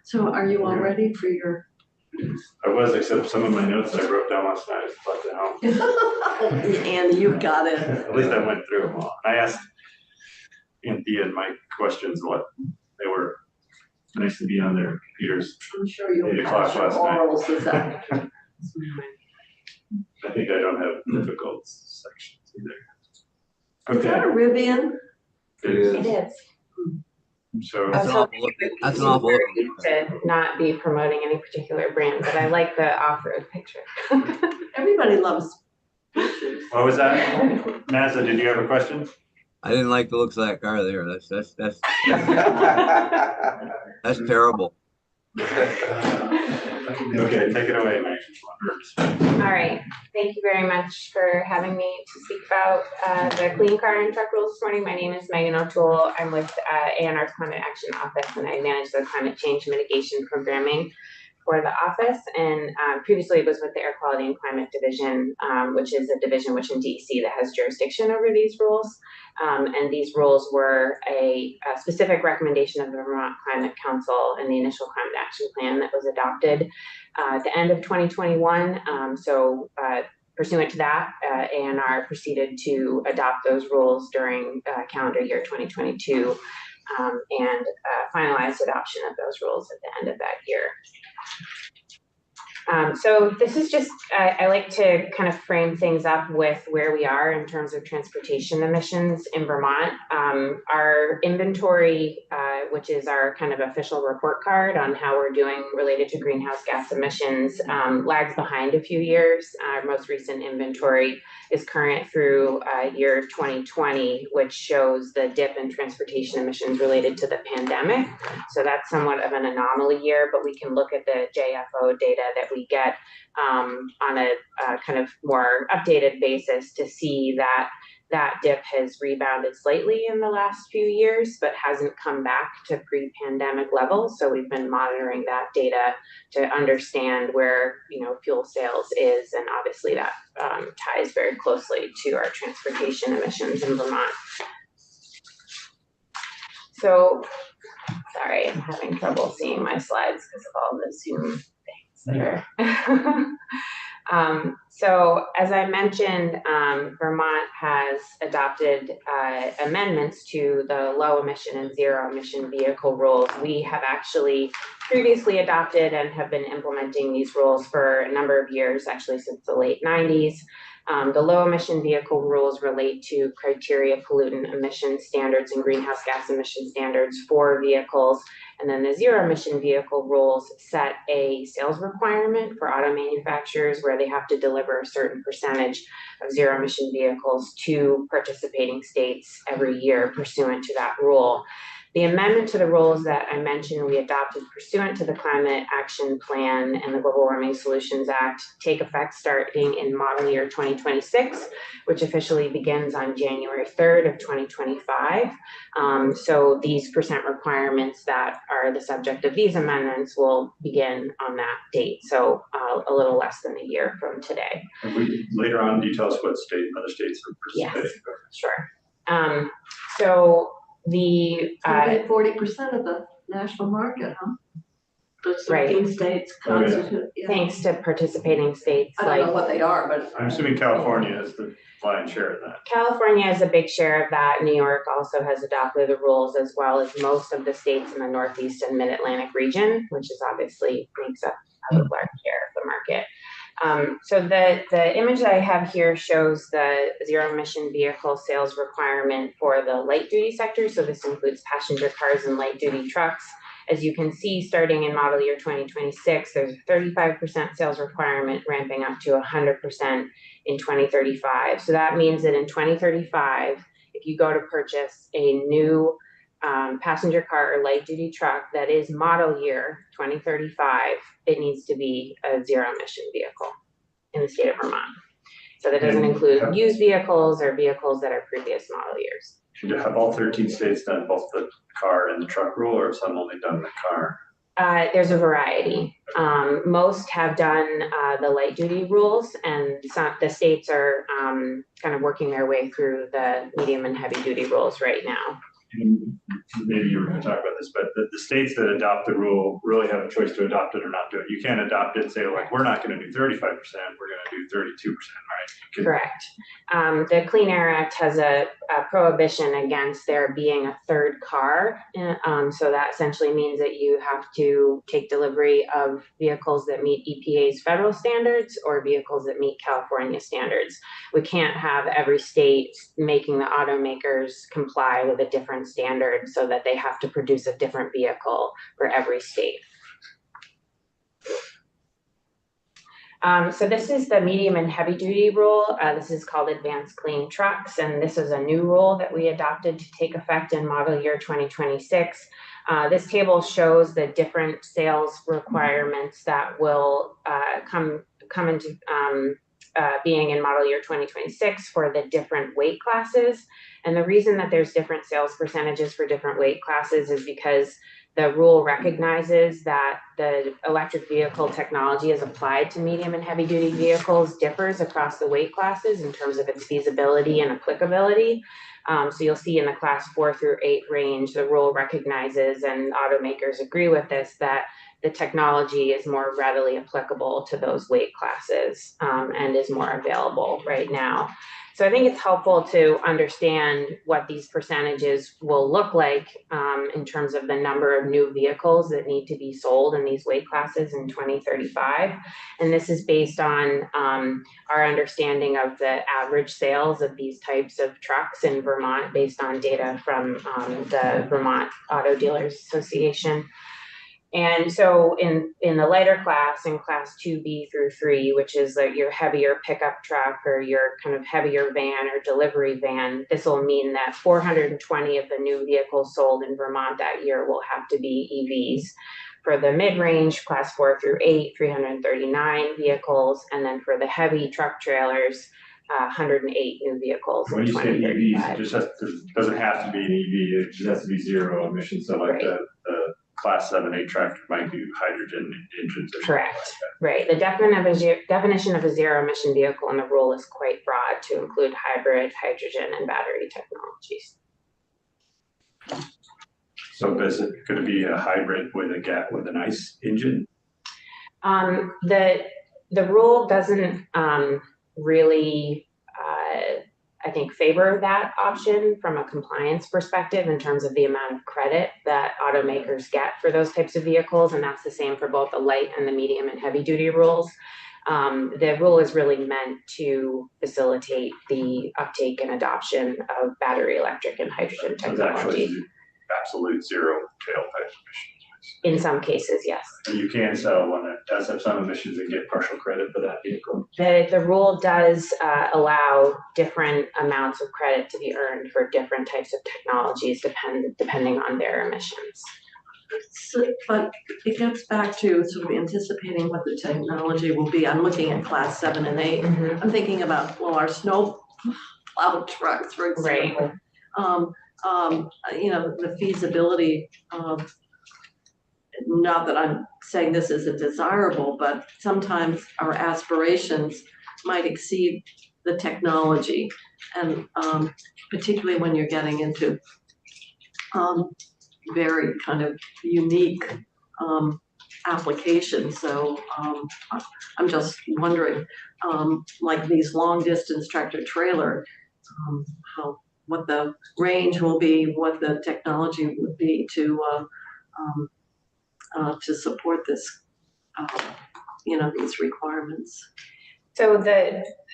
So are you all ready for your? I was, except some of my notes I wrote down last night, I left at home. Andy, you've got it. At least I went through them all. I asked Anthea and Mike questions, what they were, nice to be on their computers. I'm sure you'll 8 o'clock pass your last night. orals this afternoon. I think I don't have difficult sections either. Is that a Okay. Rivian? It is. It is. So, That's an awful look. That's an awful look. To not be promoting any particular brand, but I like the off-road picture. Everybody loves pictures. what was that? Mazza, did you have a question? I didn't like the looks of that car there. That's terrible. Okay, take it away, Mike. All right, thank you very much for having me to speak about the Clean Car and Truck rules this morning. My name is Megan O'Toole. I'm with ANR's Climate Action Office, and I manage the climate change mitigation programming for the office. And previously it was with the Air Quality and Climate Division, which is a division within DEC that has jurisdiction over these rules. And these rules were a specific recommendation of the Vermont Climate Council and the initial climate action plan that was adopted at the end of 2021. Pursuant to that, ANR proceeded to adopt those rules during calendar year 2022 and finalized adoption of those rules at the end of that year. So this is just, I like to kind of frame things up with where we are in terms of transportation emissions in Vermont. Our inventory, which is our kind of official report card on how we're doing related to greenhouse gas emissions, lags behind a few years. Our most recent inventory is current through year 2020, which shows the dip in transportation emissions related to the pandemic. So that's somewhat of an anomaly year, but we can look at the JFO data that we get on a kind of more updated basis to see that that dip has rebounded slightly in the last few years, but hasn't come back to pre-pandemic levels. So we've been monitoring that data to understand where, you know, fuel sales is, and obviously that ties very closely to our transportation emissions in Vermont. So, sorry, I'm having trouble seeing my slides because of all the Zoom things there. So as I mentioned, Vermont has adopted amendments to the low emission and zero emission vehicle rules. We have actually previously adopted and have been implementing these rules for a number of years, actually since the late 90s. The low emission vehicle rules relate to criteria pollutant emission standards and greenhouse gas emission standards for vehicles. And then the zero emission vehicle rules set a sales requirement for auto manufacturers where they have to deliver a certain percentage of zero emission vehicles to participating states every year pursuant to that rule. The amendment to the rules that I mentioned we adopted pursuant to the Climate Action Plan and the Global Warming Solutions Act take effect starting in model year 2026, which officially begins on January 3rd of 2025. So these percent requirements that are the subject of these amendments will begin on that date. So a little less than a year from today. And we, later on, details what other states are participating. Sure. So the 40% of the national market, huh? Those Right. 13 states Oh, yeah. constitute. Yeah. thanks to participating states I don't know like what they are, but. I'm assuming California is the lion's share of that. California has a big share of that. New York also has adopted the rules, as well as most of the states in the Northeast and Mid-Atlantic region, which is obviously makes up a large share of the market. So the image that I have here shows the zero emission vehicle sales requirement for the light duty sector. So this includes passenger cars and light duty trucks. As you can see, starting in model year 2026, there's a 35% sales requirement ramping up to 100% in 2035. So that means that in 2035, if you go to purchase a new passenger car or light duty truck that is model year 2035, it needs to be a zero emission vehicle in the state of Vermont. So that doesn't include used vehicles or vehicles that are previous model years. Should have all 13 states done both the car and the truck rule, or have some only done the car? There's a variety. Most have done the light duty rules, and the states are kind of working their way through the medium and heavy duty rules right now. And maybe you were going to talk about this, but the states that adopt the rule really have a choice to adopt it or not do it. You can't adopt it and say, like, we're not going to do 35%, we're going to do 32%, right? Correct. The Clean Air Act has a prohibition against there being a third car. So that essentially means that you have to take delivery of vehicles that meet EPA's federal standards or vehicles that meet California standards. We can't have every state making the automakers comply with a different standard so that they have to produce a different vehicle for every state. So this is the medium and heavy duty rule. This is called Advanced Clean Trucks, and this is a new rule that we adopted to take effect in model year 2026. This table shows the different sales requirements that will come into being in model year 2026 for the different weight classes. And the reason that there's different sales percentages for different weight classes is because the rule recognizes that the electric vehicle technology as applied to medium and heavy duty vehicles differs across the weight classes in terms of its feasibility and applicability. So you'll see in the class 4 through 8 range, the rule recognizes, and automakers agree with this, that the technology is more readily applicable to those weight classes and is more available right now. So I think it's helpful to understand what these percentages will look like in terms of the number of new vehicles that need to be sold in these weight classes in 2035. And this is based on our understanding of the average sales of these types of trucks in Vermont based on data from the Vermont Auto Dealers Association. And so in the lighter class, in class 2B through 3, which is like your heavier pickup truck or your kind of heavier van or delivery van, this will mean that 420 of the new vehicles sold in Vermont that year will have to be EVs. For the mid-range, class 4 through 8, 339 vehicles. And then for the heavy truck trailers, 108 new vehicles. When you say EVs, it just doesn't have to be an EV, it just has to be zero emissions. So like the class 7-8 tractor might be hydrogen engines or correct. Like right. The definition of a zero emission vehicle in the rule is quite broad to include hybrid, hydrogen, and battery technologies. So is it going to be a hybrid with an ICE engine? The rule doesn't really I think favor that option from a compliance perspective in terms of the amount of credit that automakers get for those types of vehicles. And that's the same for both the light and the medium and heavy duty rules. The rule is really meant to facilitate the uptake and adoption of battery electric and hydrogen technology. It's actually absolute zero tailpipe emissions. In some cases, yes. And you can sell one that does have some emissions and get partial credit for that vehicle. The rule does allow different amounts of credit to be earned for different types of technologies depending on their emissions. So, but it gets back to sort of anticipating what the technology will be. I'm looking at class 7 and 8. Mhm. I'm thinking about, well, our snow plow trucks, for example. You know, the feasibility of, not that I'm saying this isn't desirable, but sometimes our aspirations might exceed the technology. And particularly when you're getting into very kind of unique applications. So I'm just wondering, like these long distance tractor trailer, what the range will be, what the technology would be to support this, you know, these requirements. So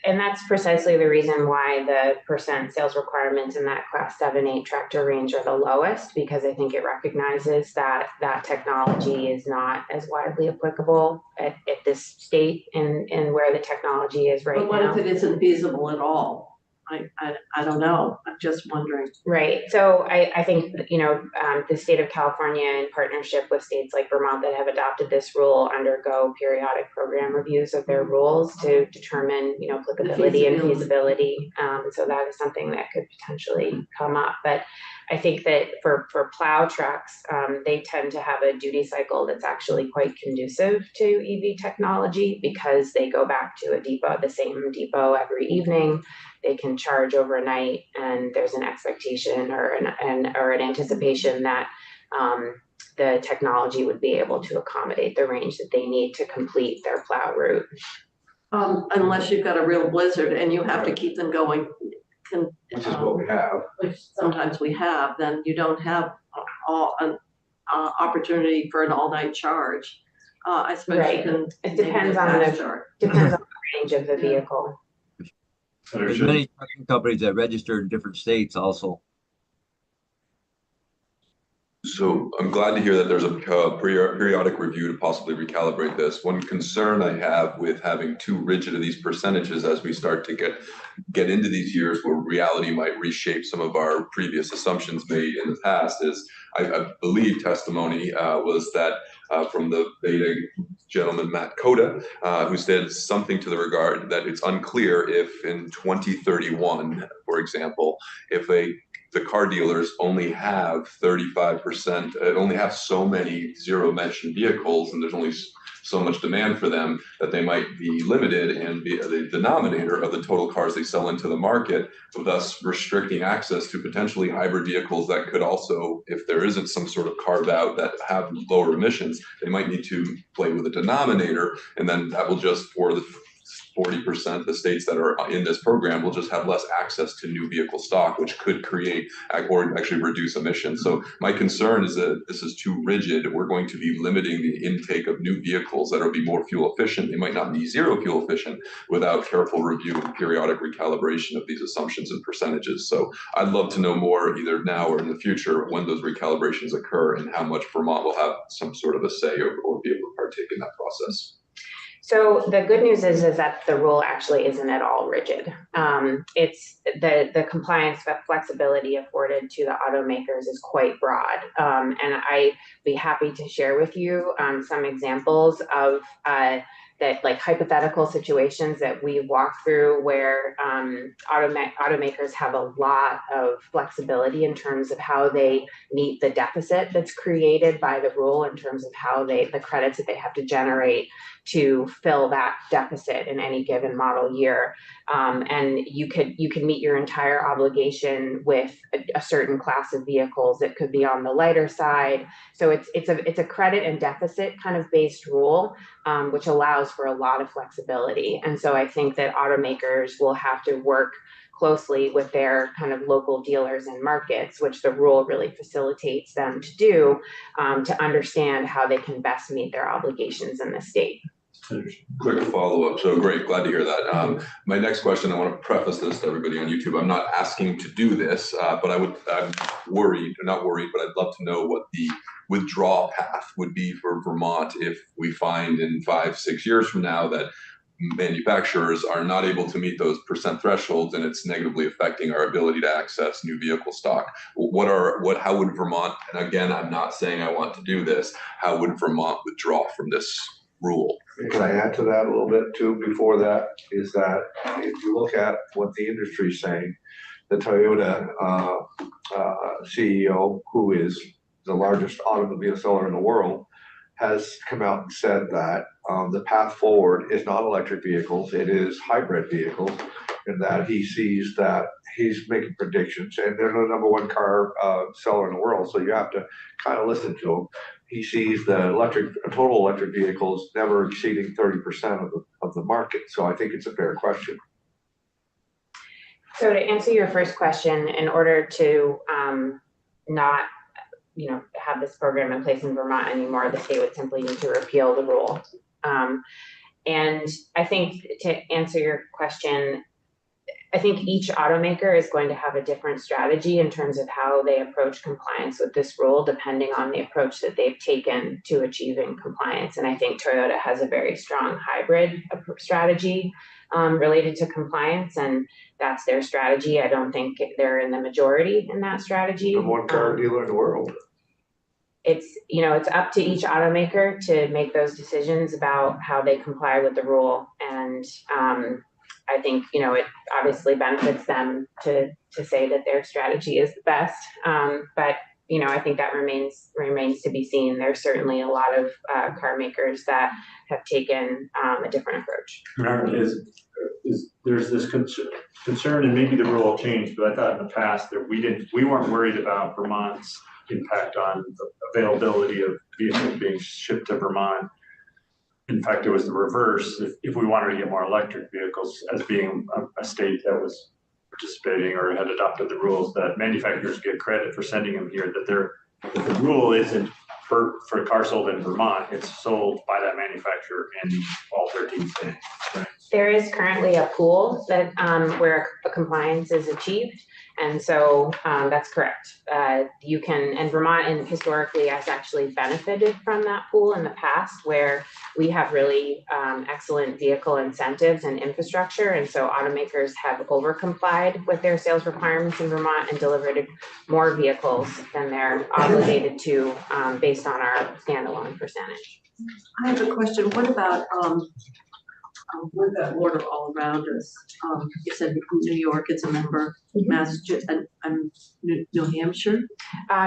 and that's precisely the reason why the percent sales requirements in that class 7-8 tractor range are the lowest, because I think it recognizes that that technology is not as widely applicable at this state and where the technology is right now. But what if it isn't feasible at all? I don't know. I'm just wondering. Right. So I think, you know, the state of California, in partnership with states like Vermont that have adopted this rule, undergo periodic program reviews of their rules to determine, you know, applicability and feasibility. So that is something that could potentially come up. But I think that for plow trucks, they tend to have a duty cycle that's actually quite conducive to EV technology, because they go back to a depot, the same depot every evening. They can charge overnight, and there's an expectation or an anticipation that the technology would be able to accommodate the range that they need to complete their plow route. Unless you've got a real blizzard and you have to keep them going, Which is what we have. which sometimes we have, then you don't have an opportunity for an all-night charge. I suppose you Right. can. It depends on the range of the vehicle. So there There's should, many trucking companies that register in different states also. So I'm glad to hear that there's a periodic review to possibly recalibrate this. One concern I have with having too rigid of these percentages as we start to get into these years where reality might reshape some of our previous assumptions made in the past is, I believe testimony was that from the Beta gentleman, Matt Coda, who said something to the regard that it's unclear if in 2031, for example, if the car dealers only have 35%, only have so many zero emission vehicles, and there's only so much demand for them, that they might be limited and be the denominator of the total cars they sell into the market, thus restricting access to potentially hybrid vehicles that could also, if there isn't some sort of carve out that have lower emissions, they might need to play with a denominator, and then that will just, for the 40%, the states that are in this program will just have less access to new vehicle stock, which could create or actually reduce emissions. So my concern is that this is too rigid. We're going to be limiting the intake of new vehicles that will be more fuel efficient. They might not be zero fuel efficient without careful review and periodic recalibration of these assumptions and percentages. So I'd love to know more either now or in the future when those recalibrations occur and how much Vermont will have some sort of a say or be able to partake in that process. So the good news is that the rule actually isn't at all rigid. It's the compliance flexibility afforded to the automakers is quite broad. And I'd be happy to share with you some examples of that, like hypothetical situations that we walk through where automakers have a lot of flexibility in terms of how they meet the deficit that's created by the rule, in terms of how the credits that they have to generate to fill that deficit in any given model year. And you can meet your entire obligation with a certain class of vehicles. It could be on the lighter side. So it's a credit and deficit kind of based rule, which allows for a lot of flexibility. And so I think that automakers will have to work closely with their kind of local dealers and markets, which the rule really facilitates them to do, to understand how they can best meet their obligations in the state. Quick follow-up. So great, glad to hear that. My next question, I want to preface this to everybody on YouTube. I'm not asking to do this, but I'm worried, or not worried, but I'd love to know what the withdrawal path would be for Vermont if we find in 5-6 years from now that manufacturers are not able to meet those percent thresholds and it's negatively affecting our ability to access new vehicle stock. How would Vermont, and again, I'm not saying I want to do this, how would Vermont withdraw from this rule? Can I add to that a little bit too, before that, is that if you look at what the industry's saying, the Toyota CEO, who is the largest automobile seller in the world, has come out and said that the path forward is not electric vehicles, it is hybrid vehicles, and that he sees that he's making predictions, and they're the number one car seller in the world, so you have to kind of listen to him. He sees the total electric vehicles never exceeding 30% of the market, so I think it's a fair question. So to answer your first question, in order to not have this program in place in Vermont anymore, the state would simply need to repeal the rule. And I think to answer your question, I think each automaker is going to have a different strategy in terms of how they approach compliance with this rule, depending on the approach that they've taken to achieving compliance. And I think Toyota has a very strong hybrid strategy related to compliance, and that's their strategy. I don't think they're in the majority in that strategy. Number one car dealer in the world. It's up to each automaker to make those decisions about how they comply with the rule. And I think, it obviously benefits them to say that their strategy is the best. But, I think that remains to be seen. There's certainly a lot of car makers that have taken a different approach. There's this concern, and maybe the rule will change, but I thought in the past that we weren't worried about Vermont's impact on the availability of vehicles being shipped to Vermont. In fact, it was the reverse. If we wanted to get more electric vehicles, as being a state that was participating or had adopted the rules, that manufacturers get credit for sending them here, that the rule isn't for a car sold in Vermont, it's sold by that manufacturer in all 13 states. Right? There is currently a pool that where a compliance is achieved. And so that's correct. And Vermont and historically has actually benefited from that pool in the past, where we have really excellent vehicle incentives and infrastructure. And so automakers have over complied with their sales requirements in Vermont and delivered more vehicles than they're obligated to based on our standalone percentage. I have a question. What about water all around us? You said New York is a member, Massachusetts, and New Hampshire?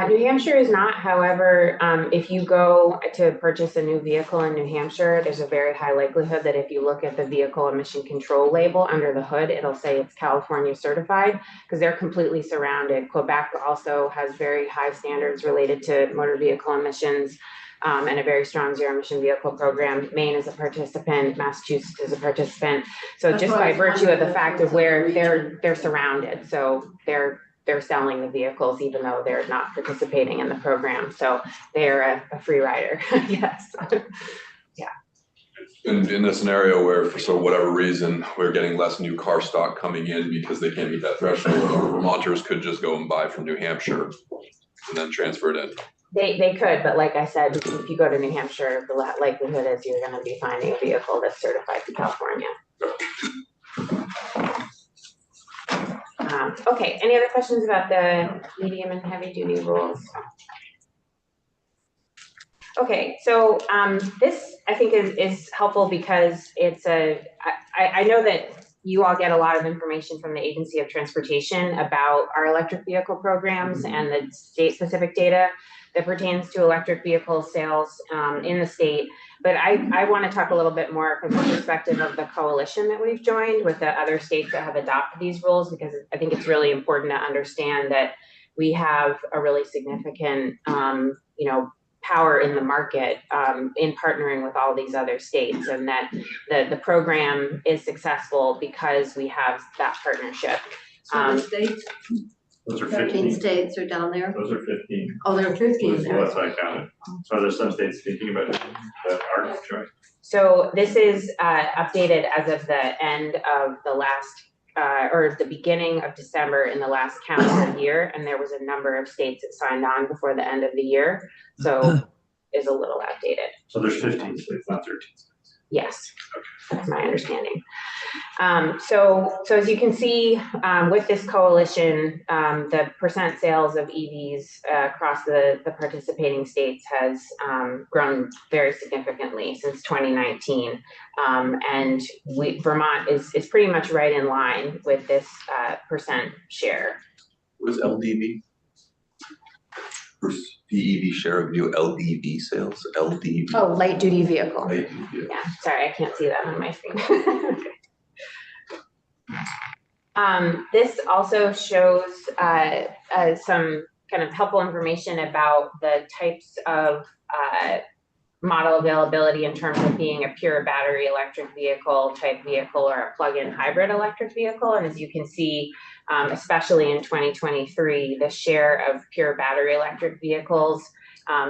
New Hampshire is not. However, if you go to purchase a new vehicle in New Hampshire, there's a very high likelihood that if you look at the vehicle emission control label under the hood, it'll say it's California certified, because they're completely surrounded. Quebec also has very high standards related to motor vehicle emissions. And a very strong zero emission vehicle program. Maine is a participant, Massachusetts is a participant. So just by virtue of the fact of where they're surrounded, so they're selling the vehicles even though they're not participating in the program. So they're a free rider. Yes. Yeah. In a scenario where for whatever reason we're getting less new car stock coming in because they can't meet that threshold, Vermonters could just go and buy from New Hampshire and then transfer it in. They could, but like I said, if you go to New Hampshire, the likelihood is you're going to be finding a vehicle that's certified to California. Okay, any other questions about the medium and heavy duty rules? Okay, so this I think is helpful because it's I know that you all get a lot of information from the Agency of Transportation about our electric vehicle programs and the state-specific data that pertains to electric vehicle sales in the state. But I want to talk a little bit more from the perspective of the coalition that we've joined with the other states that have adopted these rules, because I think it's really important to understand that we have a really significant, power in the market in partnering with all these other states, and that the program is successful because we have that partnership. So the states, Those are 13 15. states are down there. Those are 15. Oh, there are 15 Was the there. last I counted. So there's some states thinking about it that aren't joining. So this is updated as of the end of the last, or the beginning of December in the last calendar year, and there was a number of states that signed on before the end of the year, so is a little outdated. So there's 15 states, not 13 states. Yes, that's my understanding. So as you can see, with this coalition, the percent sales of EVs across the participating states has grown very significantly since 2019. And Vermont is pretty much right in line with this percent share. What is LDV? Bruce, the EV share of new LDV sales, LDV. Oh, light duty vehicle. Light duty, Yeah, sorry, I can't see that on my screen. This also shows some kind of helpful information about the types of model availability in terms of being a pure battery electric vehicle type vehicle or a plug-in hybrid electric vehicle. And as you can see, especially in 2023, the share of pure battery electric vehicles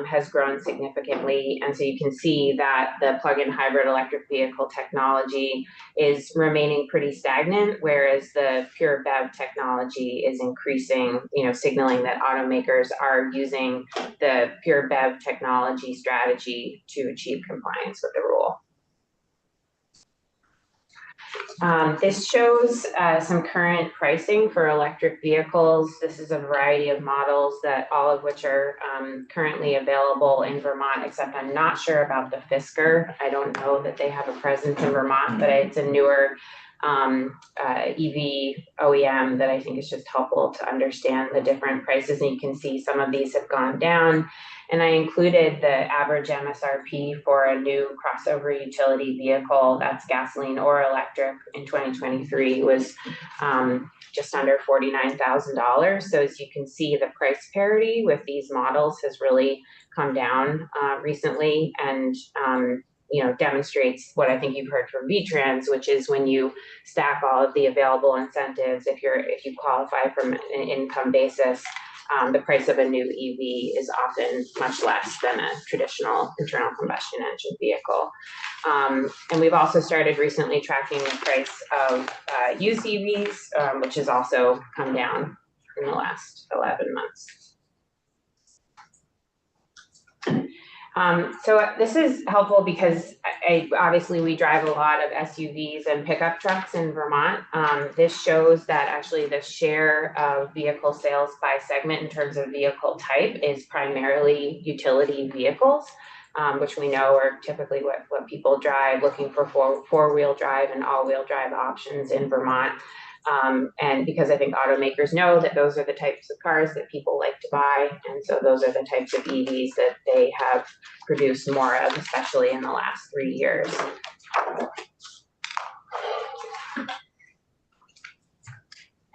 has grown significantly. And so you can see that the plug-in hybrid electric vehicle technology is remaining pretty stagnant, whereas the pure BEV technology is increasing, signaling that automakers are using the pure BEV technology strategy to achieve compliance with the rule. This shows some current pricing for electric vehicles. This is a variety of models that all of which are currently available in Vermont, except I'm not sure about the Fisker. I don't know that they have a presence in Vermont, but it's a newer EV OEM that I think is just helpful to understand the different prices. And you can see some of these have gone down. And I included the average MSRP for a new crossover utility vehicle that's gasoline or electric in 2023 was just under $49,000. So as you can see, the price parity with these models has really come down recently, and demonstrates what I think you've heard from VTrans, which is when you stack all of the available incentives, if you qualify from an income basis, the price of a new EV is often much less than a traditional internal combustion engine vehicle. And we've also started recently tracking the price of used EVs, which has also come down in the last 11 months. So this is helpful because obviously we drive a lot of SUVs and pickup trucks in Vermont. This shows that actually the share of vehicle sales by segment in terms of vehicle type is primarily utility vehicles, which we know are typically what people drive, looking for four-wheel drive and all-wheel drive options in Vermont. And because I think automakers know that those are the types of cars that people like to buy, and so those are the types of EVs that they have produced more of, especially in the last 3 years.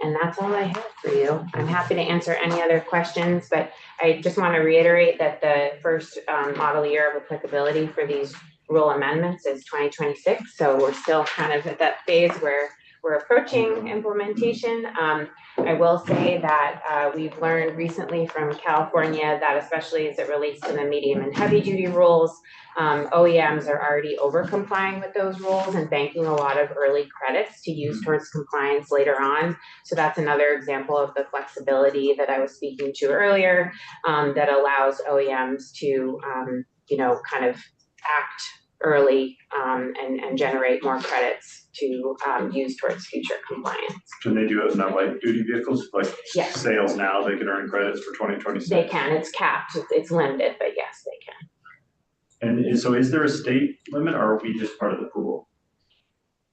And that's all I have for you. I'm happy to answer any other questions, but I just want to reiterate that the first model year of applicability for these rule amendments is 2026. So we're still kind of at that phase where we're approaching implementation. I will say that we've learned recently from California that especially as it relates to the medium and heavy duty rules, OEMs are already over complying with those rules and banking a lot of early credits to use towards compliance later on. So that's another example of the flexibility that I was speaking to earlier, that allows OEMs to, kind of act early and generate more credits to use towards future compliance. Can they do it in light duty vehicles, like Yes. sales now, they can earn credits for 2026? They can, it's capped, it's limited, but yes, they can. And so is there a state limit, or are we just part of the pool?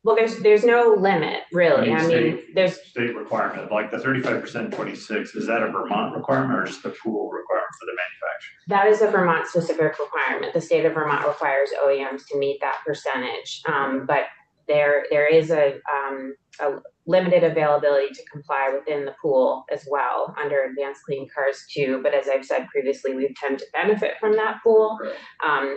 Well, there's no limit, really. I mean, there's State requirement, like the 35% 26, is that a Vermont requirement or just the pool requirement for the manufacturer? that is a Vermont specific requirement. The state of Vermont requires OEMs to meet that percentage, but there is a limited availability to comply within the pool as well under Advanced Clean Cars 2. But as I've said previously, we tend to benefit from that pool.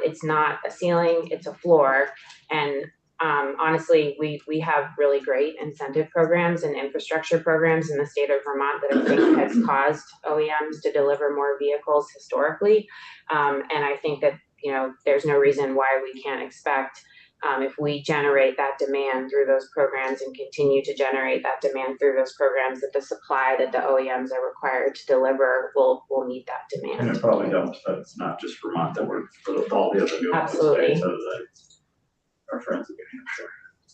It's not a ceiling, it's a floor. And Honestly, we have really great incentive programs and infrastructure programs in the state of Vermont that I think has caused OEMs to deliver more vehicles historically. And I think that, there's no reason why we can't expect, if we generate that demand through those programs and continue to generate that demand through those programs, that the supply that the OEMs are required to deliver will meet that And demand. it probably helps that it's not just Vermont that works, but all the other new Absolutely. states, other than our friends in New Hampshire.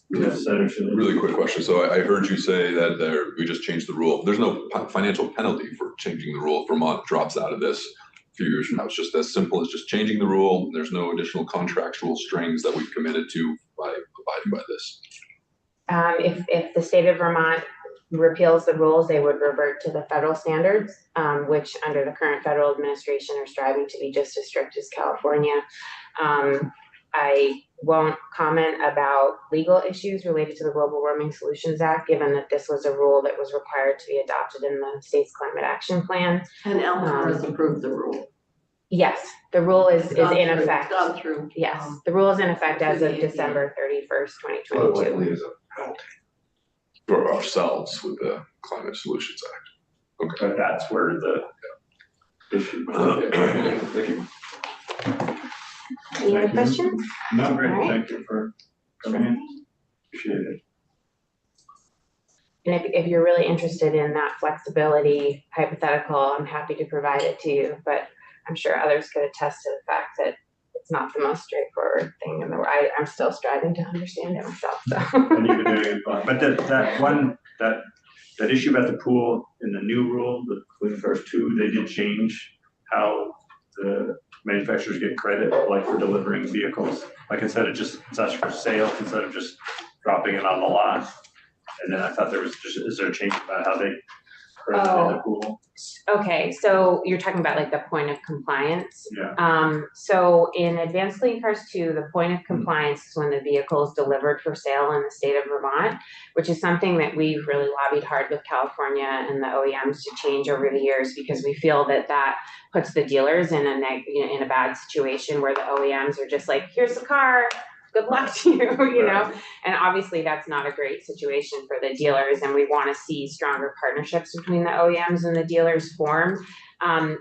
Yes, Senator Shinnick. Really quick question. So I heard you say that we just changed the rule. There's no financial penalty for changing the rule if Vermont drops out of this a few years from now. It's just as simple as just changing the rule. There's no additional contractual strings that we've committed to by abiding by this. If the state of Vermont repeals the rules, they would revert to the federal standards, which under the current federal administration are striving to be just as strict as California. I won't comment about legal issues related to the Global Warming Solutions Act, given that this was a rule that was required to be adopted in the state's climate action plan. And Elmore has approved the rule. Yes, the rule is in It's effect. gone through. Yes, the rule is in effect as of the December 31st, What 2022. likely is a penalty? For ourselves with the Climate Solutions Act. Okay. But that's where the issue. Thank you. Any other questions? No, great, All right. thank you for coming in. Appreciate it. And if you're really interested in that flexibility hypothetical, I'm happy to provide it to you, but I'm sure others could attest to the fact that it's not the most straightforward thing in the world. I'm still striving to understand it myself, so. And you've been doing it fine. But that issue about the pool in the new rule, the Clean Cars 2, they did change how the manufacturers get credit, like for delivering vehicles. Like I said, it's actually for sale instead of just dropping it on the lot. And then I thought is there a change about how they credit in the pool? Okay, so you're talking about like the point of compliance. Yeah. So in Advanced Clean Cars 2, the point of compliance is when the vehicle is delivered for sale in the state of Vermont, which is something that we've really lobbied hard with California and the OEMs to change over the years, because we feel that puts the dealers in a bad situation where the OEMs are just like, here's the car, good luck to you, know? And obviously that's not a great situation for the dealers, and we want to see stronger partnerships between the OEMs and the dealers form.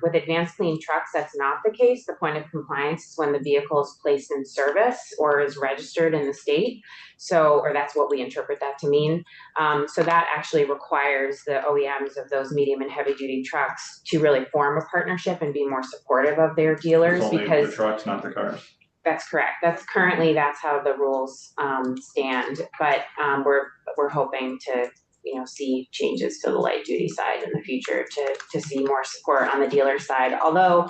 With Advanced Clean Trucks, that's not the case. The point of compliance is when the vehicle is placed in service or is registered in the state. Or that's what we interpret that to mean. So that actually requires the OEMs of those medium and heavy duty trucks to really form a partnership and be more supportive of their dealers, It's only because the trucks, not the cars. that's correct. That's how the rules stand. But we're hoping to see changes to the light duty side in the future to see more support on the dealer side. Although,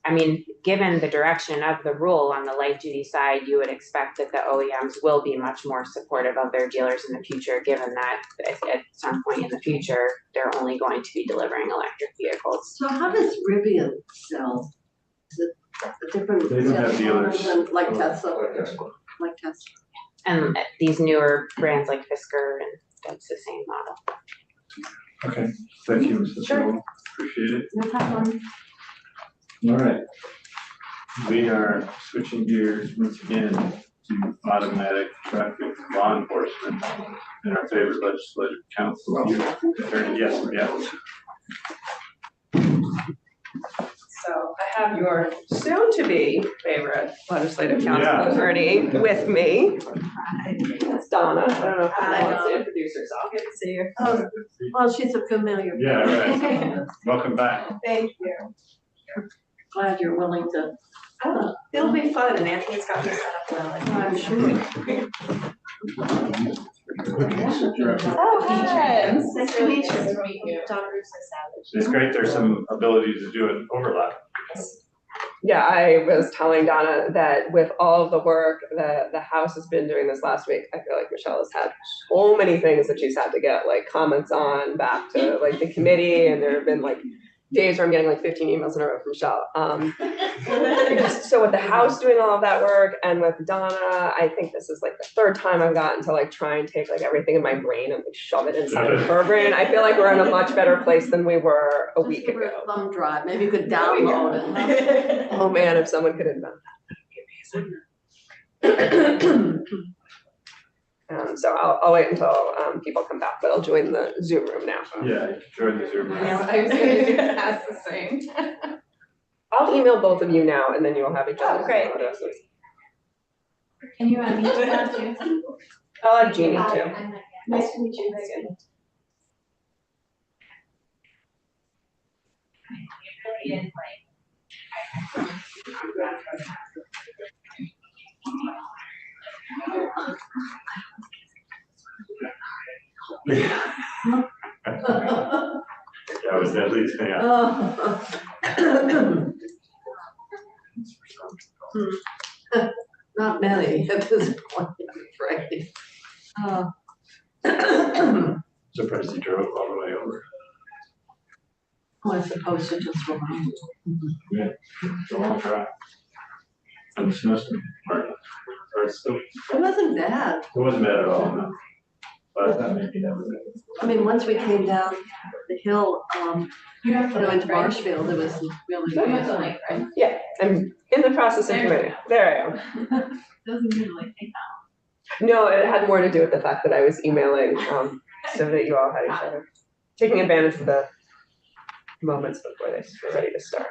I mean, given the direction of the rule on the light duty side, you would expect that the OEMs will be much more supportive of their dealers in the future, given that at some point in the future, they're only going to be delivering electric vehicles. So how does Rivian sell? Is it a different? They don't have dealers. Like Tesla, Tesla. like Tesla. And these newer brands like Fisker, and that's the same model. Okay, thank you, Mrs. Sure. Sewell. Appreciate it. No problem. All right. We are switching gears once again to automatic traffic law enforcement and our favorite legislative council. Yes. So I have your soon-to-be favorite legislative council Yeah. attorney with me. That's Donna. I don't know if Donna wants to introduce herself. Good to see you. Oh, well, she's a familiar. Yeah, right. Welcome back. Thank you. Glad you're willing to. Oh, it'll be fun, and Anthony's got me set up well. I'm sure. Oh, hi. Nice to meet you. Donna Russo Savage. It's great. There's some ability to do an overlap. Yeah, I was telling Donna that with all of the work that the House has been doing this last week, I feel like Michelle has had so many things that she's had to get like comments on back to like the committee, and there have been like days where I'm getting like 15 emails in a row from Michelle. So with the House doing all of that work, and with Donna, I think this is like the third time I've gotten to like try and take like everything in my brain and like shove it inside of her brain. I feel like we're in a much better place than we were a week ago. Thumb drive, maybe you could download it. Oh man, if someone could invent that, that'd be amazing. So I'll wait until people come back, but I'll join the Zoom room now. Yeah, you can join the Zoom room. I was gonna do that's the same. I'll email both of you now, and then you will have each other's great. email addresses. Can you add me to that too? I'll add Jeannie too. Nice to meet you, Megan. That was at least, yeah. Not many at this point, right? Surprised he drove all the way over. Oh, I suppose to just remind. Yeah, it's a long drive. And the snowstorm, or still, it It wasn't bad. wasn't bad at all, no. But that maybe that was it. I mean, once we came down the hill, into Marshfield, it was really good. Yeah, I'm in the process of doing it. There I am. Doesn't mean like take No, it had more to do with the fact that I was emailing, so that you all had each other, taking advantage of the moments before they were ready to start.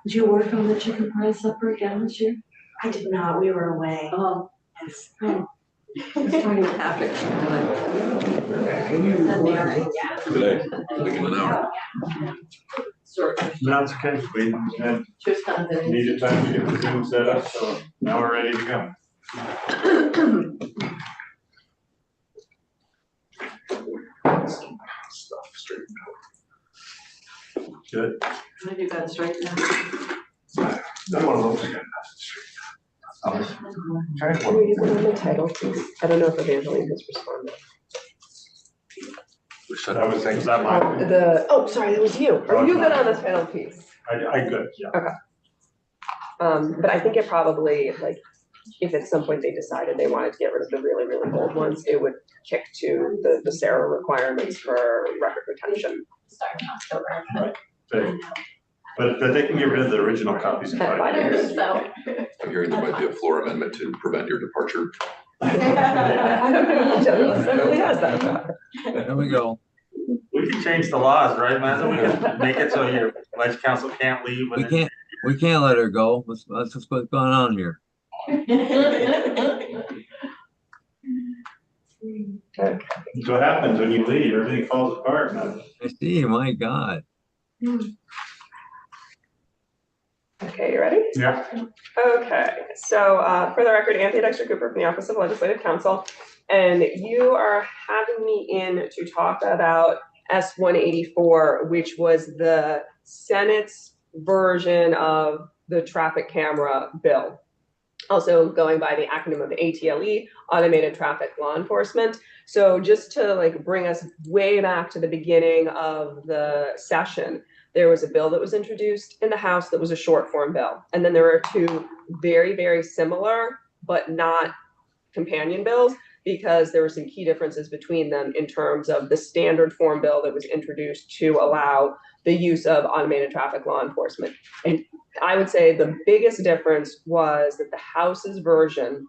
Did you work on the chicken pie supper again this year? I did not, we were away. Oh, Yes. it's starting to happen. Today, like in an hour. No, it's okay, we had Just kind of. needed time to get the Zoom set up, so now we're ready to go. Stuff straightened Good. Maybe you got it straightened out. out. Not one of those. Trying Can we put on the title, please? I don't know if Evangeline has responded. That was that mine? Sorry, that was you. Are you good on the title piece? I could, yeah. But I think it probably, like, if at some point they decided they wanted to get rid of the really, really old ones, it would kick to the SARA requirements for record retention. Starting October. But they can get rid of the original copies in 5 years. So. I'm hearing there might be a floor amendment to prevent your departure. I don't know if the General Assembly has that power. There we go. We can change the laws, right, Matt? We can make it so your vice council can't leave. We can't let her go. That's what's going on here. That's what happens when you leave, everything falls apart, man. I see, my God. Okay, you ready? Yeah. Okay, so for the record, Anthea Dexter Cooper from the Office of Legislative Counsel, and you are having me in to talk about S-184, which was the Senate's version of the traffic camera bill. Also going by the acronym of ATLE, Automated Traffic Law Enforcement. So just to like bring us way back to the beginning of the session, there was a bill that was introduced in the House that was a short form bill. And then there were two very, very similar, but not companion bills, because there were some key differences between them in terms of the standard form bill that was introduced to allow the use of automated traffic law enforcement. And I would say the biggest difference was that the House's version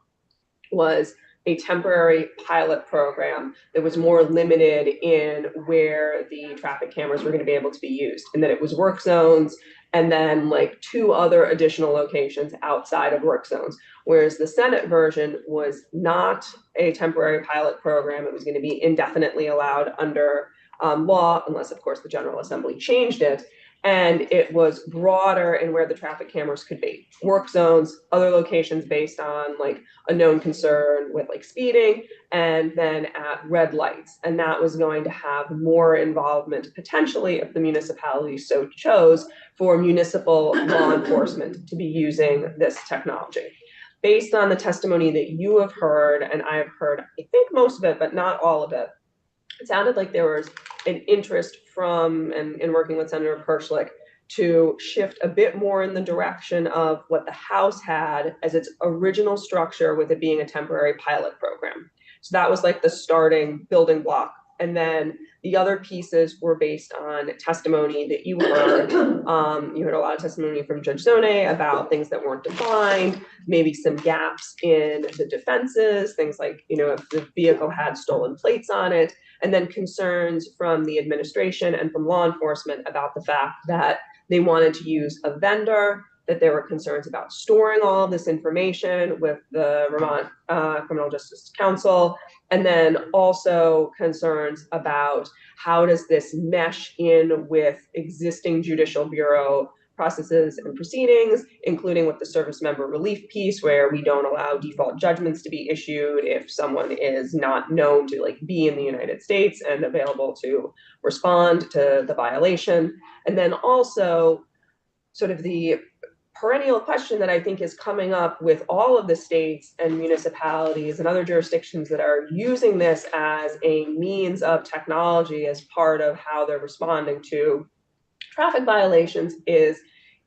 was a temporary pilot program that was more limited in where the traffic cameras were going to be able to be used, and that it was work zones and then like 2 other additional locations outside of work zones. Whereas the Senate version was not a temporary pilot program. It was going to be indefinitely allowed under law, unless of course the General Assembly changed it. And it was broader in where the traffic cameras could be. Work zones, other locations based on like a known concern with like speeding, and then at red lights. And that was going to have more involvement potentially, if the municipality so chose, for municipal law enforcement to be using this technology. Based on the testimony that you have heard, and I have heard, I think most of it, but not all of it, it sounded like there was an interest from, and in working with Senator Perschlick, to shift a bit more in the direction of what the House had as its original structure, with it being a temporary pilot program. So that was like the starting building block And then the other pieces were based on testimony that you heard. You heard a lot of testimony from Judge Zone about things that weren't defined, maybe some gaps in the defenses, things like, if the vehicle had stolen plates on it, and then concerns from the administration and from law enforcement about the fact that they wanted to use a vendor, that there were concerns about storing all of this information with the Vermont Criminal Justice Council, and then also concerns about how does this mesh in with existing Judicial Bureau processes and proceedings, including with the service member relief piece, where we don't allow default judgments to be issued if someone is not known to be in the United States and available to respond to the violation. And then also sort of the perennial question that I think is coming up with all of the states and municipalities and other jurisdictions that are using this as a means of technology as part of how they're responding to traffic violations is,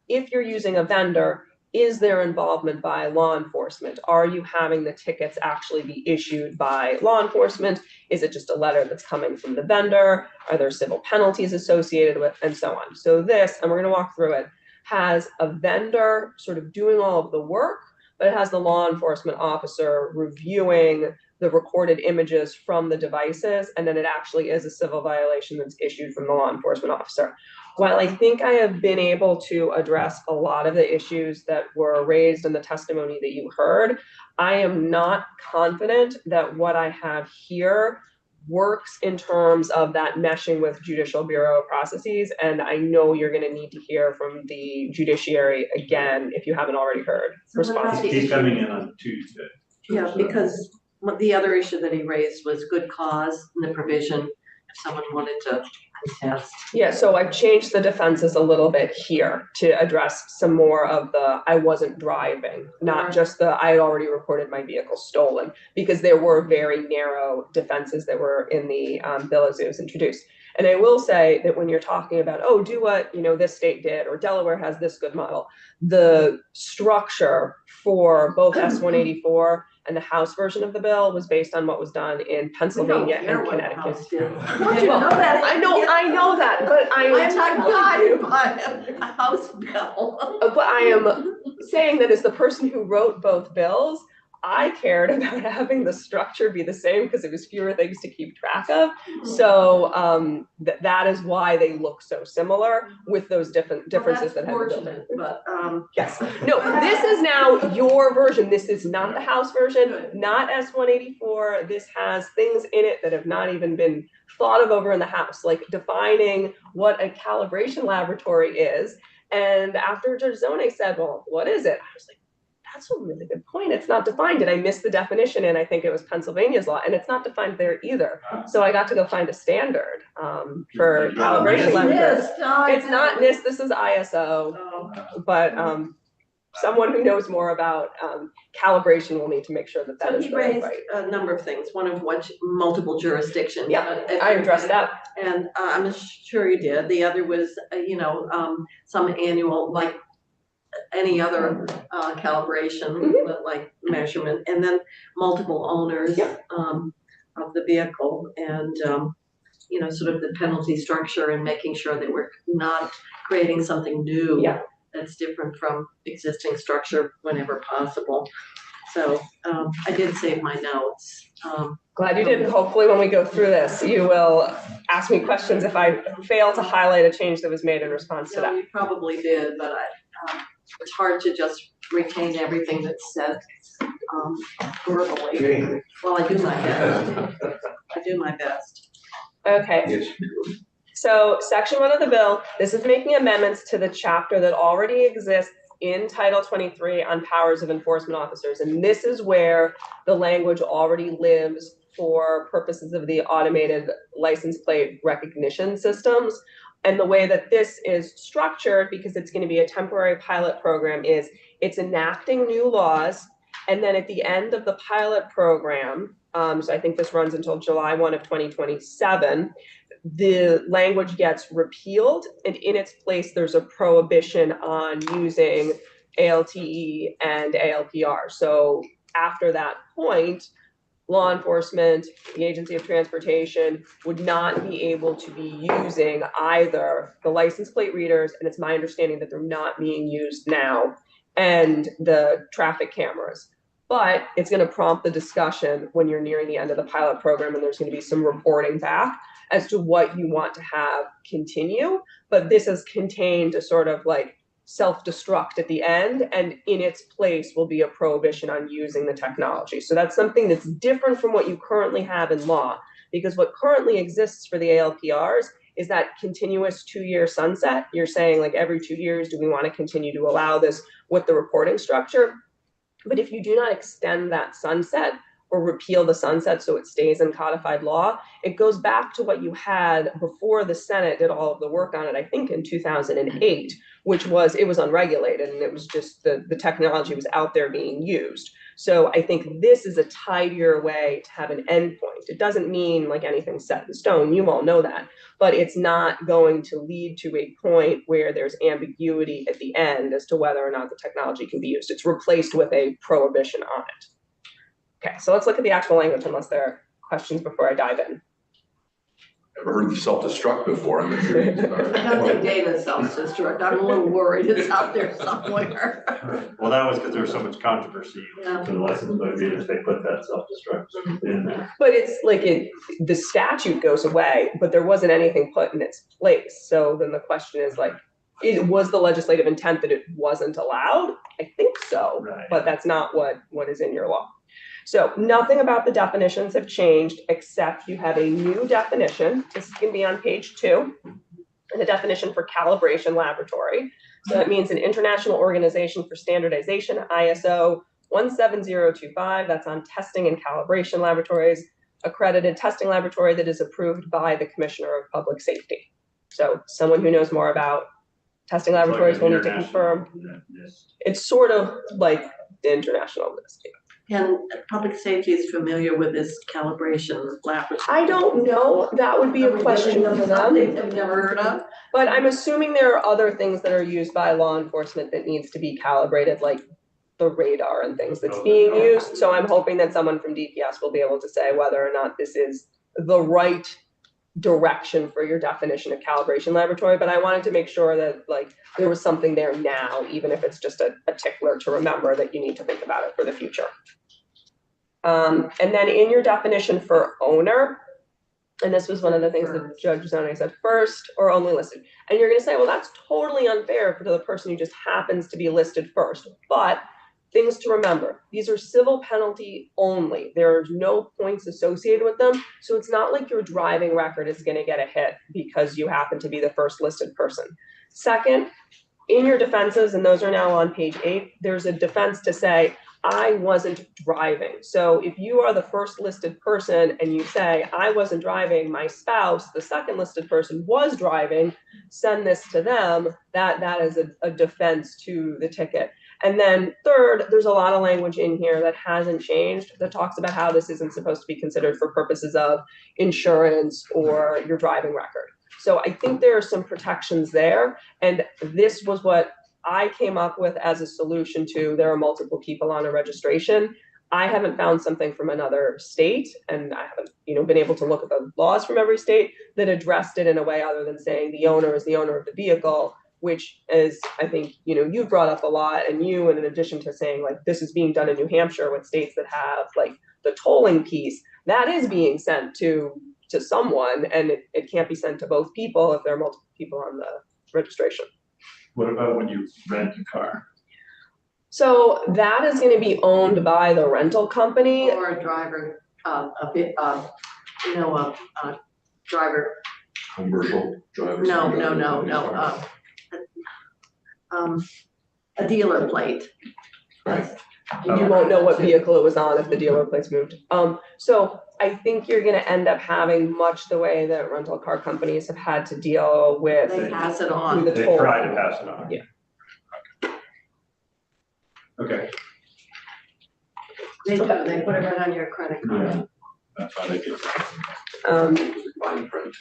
if you're using a vendor, is there involvement by law enforcement? Are you having the tickets actually be issued by law enforcement? Is it just a letter that's coming from the vendor? Are there civil penalties associated with, and so on? So this, and we're going to walk through it, has a vendor sort of doing all of the work, but it has the law enforcement officer reviewing the recorded images from the devices, and then it actually is a civil violation that's issued from the law enforcement officer. While I think I have been able to address a lot of the issues that were raised in the testimony that you heard, I am not confident that what I have here works in terms of that meshing with Judicial Bureau processes. And I know you're going to need to hear from the judiciary again, if you haven't already heard responses. He's coming in on Tuesday. Yeah, because the other issue that he raised was good cause and the provision if someone wanted to contest. Yeah, so I've changed the defenses a little bit here to address some more of the I wasn't driving, not just the I had already reported my vehicle stolen, because there were very narrow defenses that were in the bill as it was introduced. And I will say that when you're talking about, oh, do what this state did, or Delaware has this good model, the structure for both S-184 and the House version of the bill was based on what was done in Pennsylvania and Connecticut. I know that, but I'm not guided by a House bill. But I am saying that as the person who wrote both bills, I cared about having the structure be the same because it was fewer things to keep track of. So that is why they look so similar with those differences that have been built in. But yes, no, this is now your version. This is not the House version, not S-184. This has things in it that have not even been thought of over in the House, like defining what a calibration laboratory is. And after Judge Zone said, well, what is it? I was like, that's a really good point. It's not defined. And I missed the definition, and I think it was Pennsylvania's law, and it's not defined there either. So I got to go find a standard for calibration laboratories. It's not NIST, this is ISO, but someone who knows more about calibration will need to make sure that that is right. A number of things, one of which multiple jurisdictions. Yeah, I addressed that. And I'm sure you did. The other was, some annual, like any other calibration, like measurement, and then multiple owners of the vehicle, and sort of the penalty structure and making sure that we're not creating something new that's different from existing structure whenever possible. So I did save my notes. Glad you did. Hopefully when we go through this, you will ask me questions if I fail to highlight a change that was made in response to that. You probably did, but it's hard to just retain everything that's said verbally. Well, I do my best. Okay. So section 1 of the bill, this is making amendments to the chapter that already exists in Title 23 on powers of enforcement officers. And this is where the language already lives for purposes of the automated license plate recognition systems. And the way that this is structured, because it's going to be a temporary pilot program, is it's enacting new laws. And then at the end of the pilot program, so I think this runs until July 1 of 2027, the language gets repealed, and in its place, there's a prohibition on using ALTE and ALPR. So after that point, law enforcement, the agency of transportation would not be able to be using either the license plate readers, and it's my understanding that they're not being used now, and the traffic cameras. But it's going to prompt the discussion when you're nearing the end of the pilot program, and there's going to be some reporting back as to what you want to have continue. But this is contained to sort of like self-destruct at the end, and in its place will be a prohibition on using the technology. So that's something that's different from what you currently have in law, because what currently exists for the ALPRs is that continuous 2-year sunset. You're saying like every 2 years, do we want to continue to allow this with the reporting structure? But if you do not extend that sunset or repeal the sunset so it stays in codified law, it goes back to what you had before the Senate did all of the work on it, I think in 2008, which was, it was unregulated and it was just the technology was out there being used. So I think this is a tidier way to have an endpoint. It doesn't mean like anything's set in stone, you all know that, but it's not going to lead to a point where there's ambiguity at the end as to whether or not the technology can be used. It's replaced with a prohibition on it. Okay, so let's look at the actual language unless there are questions before I dive in. Ever heard of self-destruct before? I'm not sure. I don't think David self-destruct. I'm a little worried it's out there somewhere. Well, that was because there was so much controversy to the license plate readers, they put that self-destruct in there. But it's like the statute goes away, but there wasn't anything put in its place. So then the question is like, was the legislative intent that it wasn't allowed? I think so, Right. but that's not what is in your law. So nothing about the definitions have changed, except you have a new definition. This is going to be on page 2, and the definition for calibration laboratory. So that means an international organization for standardization, ISO 17025. That's on testing and calibration laboratories, accredited testing laboratory that is approved by the Commissioner of Public Safety. So someone who knows more about testing laboratories will need to confirm. It's sort of like the international list. And public safety is familiar with this calibration laboratory. I don't know. That would be a question for them. I've never heard of. But I'm assuming there are other things that are used by law enforcement that needs to be calibrated, like the radar and things that's being used. So I'm hoping that someone from DPS will be able to say whether or not this is the right direction for your definition of calibration laboratory. But I wanted to make sure that like there was something there now, even if it's just a tickler to remember that you need to think about it for the future. And then in your definition for owner, and this was one of the things that Judge Zoney said, first or only listed. And you're going to say, well, that's totally unfair for the person who just happens to be listed first. But things to remember, these are civil penalty only. There are no points associated with them. So it's not like your driving record is going to get a hit because you happen to be the first listed person. Second, in your defenses, and those are now on page 8, there's a defense to say, I wasn't driving. So if you are the first listed person and you say, I wasn't driving, my spouse, the second listed person, was driving, send this to them, that is a defense to the ticket. And then third, there's a lot of language in here that hasn't changed that talks about how this isn't supposed to be considered for purposes of insurance or your driving record. So I think there are some protections there. And this was what I came up with as a solution to, there are multiple people on a registration. I haven't found something from another state, and I haven't, been able to look at the laws from every state that addressed it in a way other than saying the owner is the owner of the vehicle, which is, I think, you brought up a lot, and in addition to saying like this is being done in New Hampshire with states that have like the tolling piece, that is being sent to someone, and it can't be sent to both people if there are multiple people on the registration. What about when you rent a car? So that is going to be owned by the rental company. Or a driver, driver. Commercial drivers. No. A dealer plate. Right. You won't know what vehicle it was on if the dealer plate's moved. So I think you're going to end up having much the way that rental car companies have had to deal with. They pass it on. The They toll. try to pass it on. Yeah. Okay. They do, they put it right on your credit card. Yeah. That's how they get. Fine print.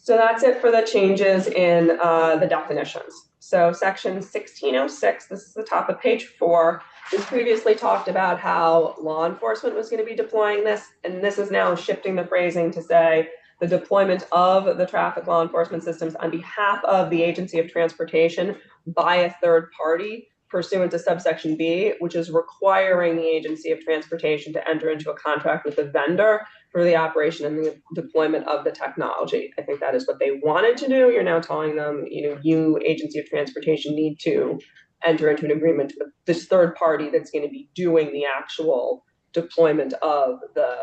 So that's it for the changes in the definitions. So section 1606, this is the top of page 4, We previously talked about how law enforcement was going to be deploying this, and this is now shifting the phrasing to say the deployment of the traffic law enforcement systems on behalf of the Agency of Transportation by a third party pursuant to subsection B, which is requiring the Agency of Transportation to enter into a contract with the vendor for the operation and the deployment of the technology. I think that is what they wanted to do. You're now telling them, you Agency of Transportation need to enter into an agreement with this third party that's going to be doing the actual deployment of the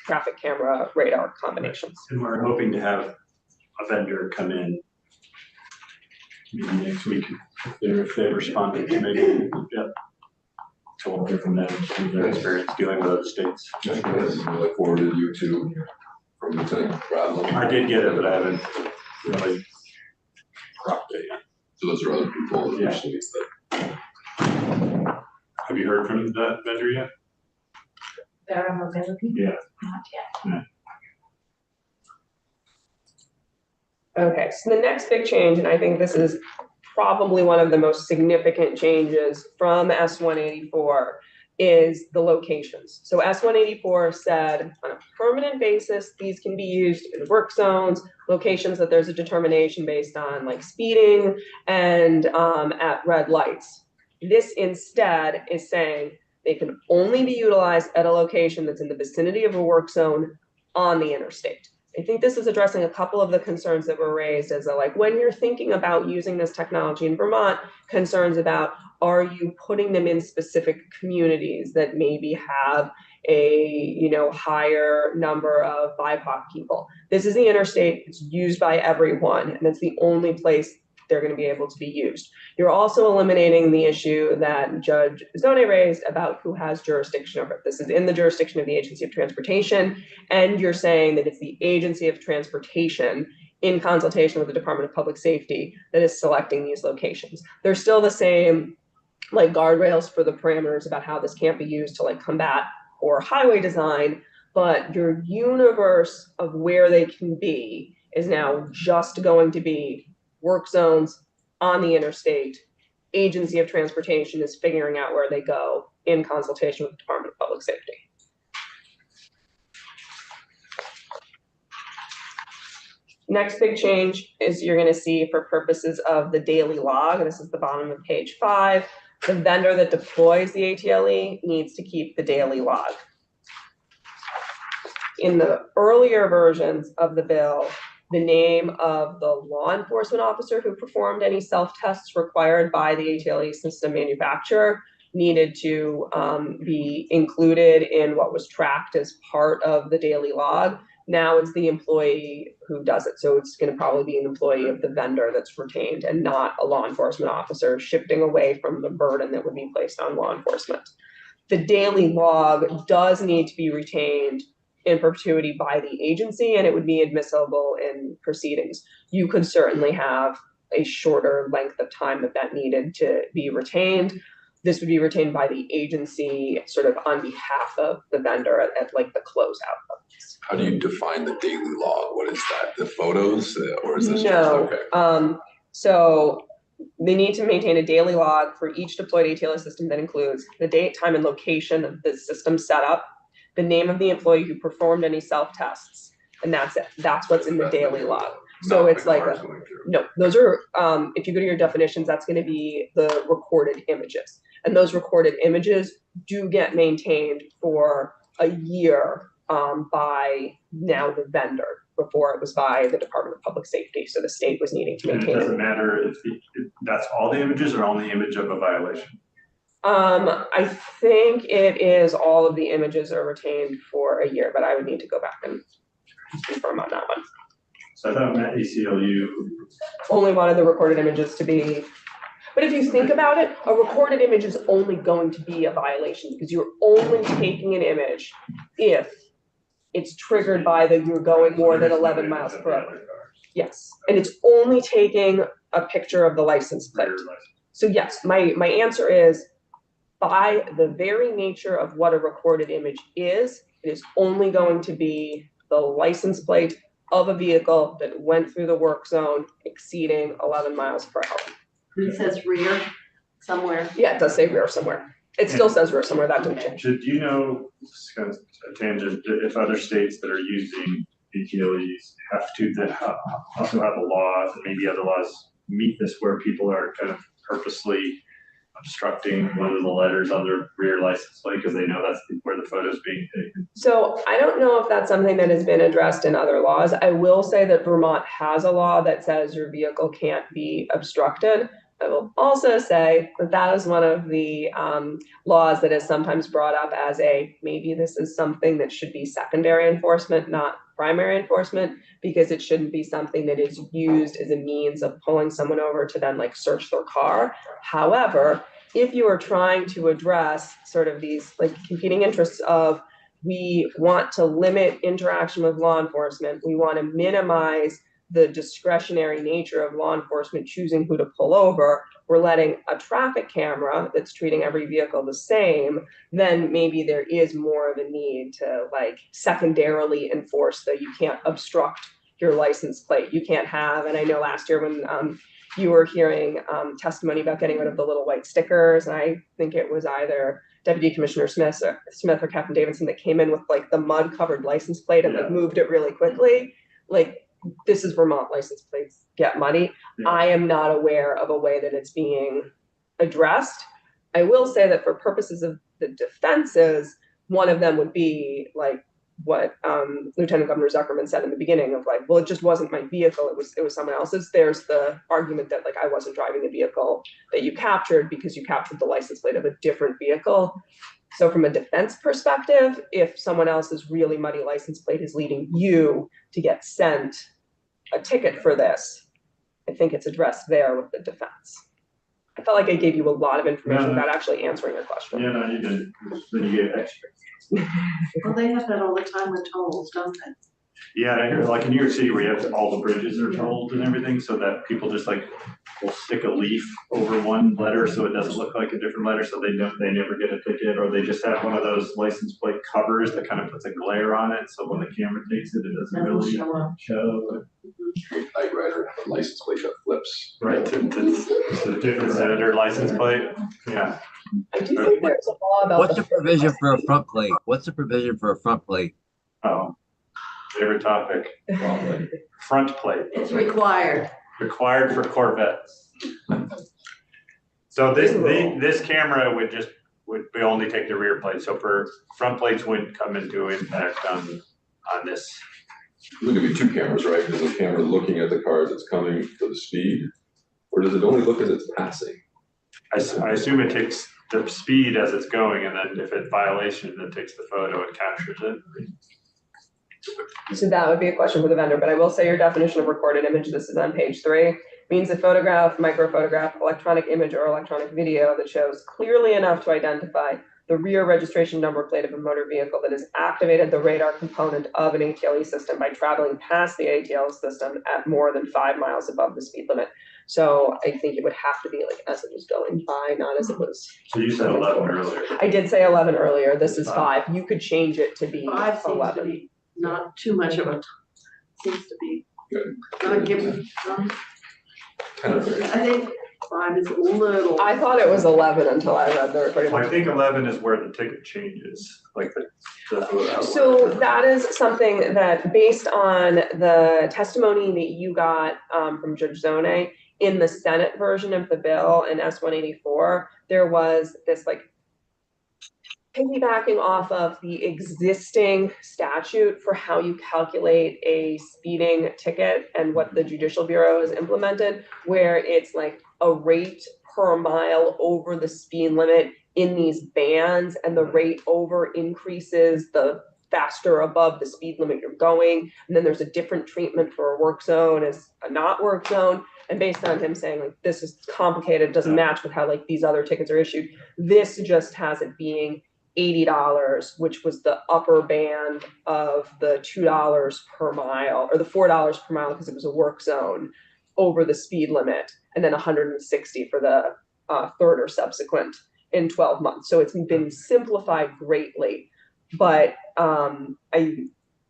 traffic camera radar combinations. And we're hoping to have a vendor come in maybe next week if they responded to maybe to we'll hear from them, from their experience dealing with other states. I forwarded you to from Lieutenant Bradley. I did get it, but I haven't really cropped it yet. So those are other people that usually Have you heard from that vendor yet? Vera Mobility? Yeah. Not yet. Okay, so the next big change, and I think this is probably one of the most significant changes from S-184, is the locations. So S-184 said on a permanent basis, these can be used in work zones, locations that there's a determination based on like speeding and at red lights. This instead is saying they can only be utilized at a location that's in the vicinity of a work zone on the interstate. I think this is addressing a couple of the concerns that were raised as when you're thinking about using this technology in Vermont, concerns about, are you putting them in specific communities that maybe have a, higher number of BIPOC people? This is the interstate, it's used by everyone, and it's the only place they're going to be able to be used. You're also eliminating the issue that Judge Zone raised about who has jurisdiction over it. This is in the jurisdiction of the Agency of Transportation, and you're saying that it's the Agency of Transportation in consultation with the Department of Public Safety that is selecting these locations. There's still the same guardrails for the parameters about how this can't be used to combat or highway design, but your universe of where they can be is now just going to be work zones on the interstate. Agency of Transportation is figuring out where they go in consultation with the Department of Public Safety. Next big change is you're going to see for purposes of the daily log, this is the bottom of page 5, the vendor that deploys the ATLE needs to keep the daily log. In the earlier versions of the bill, the name of the law enforcement officer who performed any self-tests required by the ATLE system manufacturer needed to be included in what was tracked as part of the daily log. Now it's the employee who does it. So it's going to probably be an employee of the vendor that's retained and not a law enforcement officer, shifting away from the burden that would be placed on law enforcement. The daily log does need to be retained in perpetuity by the agency, and it would be admissible in proceedings. You could certainly have a shorter length of time that needed to be retained. This would be retained by the agency sort of on behalf of the vendor at the closeout of this. How do you define the daily log? What is that? The photos, or is this just No. okay? So they need to maintain a daily log for each deployed ATLS system that includes the date, time, and location of the system setup, the name of the employee who performed any self-tests, and that's it. That's what's in the daily log. So it's no, those are, if you go to your definitions, that's going to be the recorded images. And those recorded images do get maintained for a year by now the vendor. Before it was by the Department of Public Safety. So the state was needing to maintain it. Doesn't matter if that's all the images or only image of a violation? I think it is all of the images are retained for a year, but I would need to go back and confirm on that one. So I thought that ACLU only wanted the recorded images to be, but if you think about it, a recorded image is only going to be a violation because you're only taking an image if it's triggered by you're going more than 11 miles per hour. Yes, and it's only taking a picture of the license plate. So yes, my answer is, by the very nature of what a recorded image is, it is only going to be the license plate of a vehicle that went through the work zone exceeding 11 miles per hour. It says rear somewhere. Yeah, it does say rear somewhere. It still says we're somewhere, that didn't change. Did you know, this is kind of a tangent, if other states that are using ATLEs have to also have a law, and maybe other laws meet this, where people are kind of purposely obstructing one of the letters on their rear license plate because they know that's where the photo's being taken? So I don't know if that's something that has been addressed in other laws. I will say that Vermont has a law that says your vehicle can't be obstructed. I will also say that that is one of the laws that is sometimes brought up as maybe this is something that should be secondary enforcement, not primary enforcement, because it shouldn't be something that is used as a means of pulling someone over to then like search their car. However, if you are trying to address sort of these like competing interests of, we want to limit interaction with law enforcement, we want to minimize the discretionary nature of law enforcement choosing who to pull over, we're letting a traffic camera that's treating every vehicle the same, then maybe there is more of a need to like secondarily enforce that you can't obstruct your license plate. You can't have, and I know last year when you were hearing testimony about getting rid of the little white stickers, and I think it was either Deputy Commissioner Smith or Captain Davidson that came in with like the mud covered license plate and like moved it really quickly. Like, this is Vermont, license plates get muddy. Yeah. I am not aware of a way that it's being addressed. I will say that for purposes of the defenses, one of them would be like what Lieutenant Governor Zuckerman said in the beginning of like, well, it just wasn't my vehicle, it was someone else's. There's the argument that like I wasn't driving the vehicle that you captured because you captured the license plate of a different vehicle. So from a defense perspective, if someone else's really muddy license plate is leading you to get sent a ticket for this, I think it's addressed there with the defense. I felt like I gave you a lot of information without actually answering your question. Yeah, no, you did. Then you gave extra. Well, they have that all the time with tolls, don't they? Yeah, I hear like in New York City where you have all the bridges are tolled and everything, so that people just like will stick a leaf over one letter so it doesn't look like a different letter, so they never get a ticket, or they just have one of those license plate covers that kind of puts a glare on it, so when the camera takes it, it doesn't really show. Knight Rider, a license plate that flips. Right, to different senator license plate, yeah. I do think there's a law about What's the provision for a front plate? What's the provision for a front plate? Oh, favorite topic. Front plate. It's required. Required for Corvettes. So this camera would only take the rear plate. So for front plates wouldn't come into impact on this. Look at me, two cameras, right? Is the camera looking at the car as it's coming for the speed? Or does it only look as it's passing? I assume it takes the speed as it's going, and then if it's violation, it takes the photo and captures it. So that would be a question for the vendor, but I will say your definition of recorded image, this is on page 3, means a photograph, microphotograph, electronic image, or electronic video that shows clearly enough to identify the rear registration number plate of a motor vehicle that has activated the radar component of an ATLE system by traveling past the ATL system at more than 5 miles above the speed limit. So I think it would have to be like as it was going by, not as it was. So you said 11 earlier. I did say 11 earlier. This is 5. You could change it to be 5 seems 11. to be not too much of a, seems to be, Good. not given, Kind of. I think 5 is a little. I thought it was 11 until I read the recording. Well, I think 11 is where the ticket changes, like the So that is something that, based on the testimony that you got from Judge Zone, in the Senate version of the bill in S-184, there was this like piggybacking off of the existing statute for how you calculate a speeding ticket and what the Judicial Bureau has implemented, where it's like a rate per mile over the speed limit in these bands, and the rate over increases the faster above the speed limit you're going. And then there's a different treatment for a work zone as a not work zone. And based on him saying like, this is complicated, doesn't match with how like these other tickets are issued, this just has it being $80, which was the upper band of the $2 per mile, or the $4 per mile because it was a work zone over the speed limit, and then $160 for the third or subsequent in 12 months. So it's been simplified greatly, but I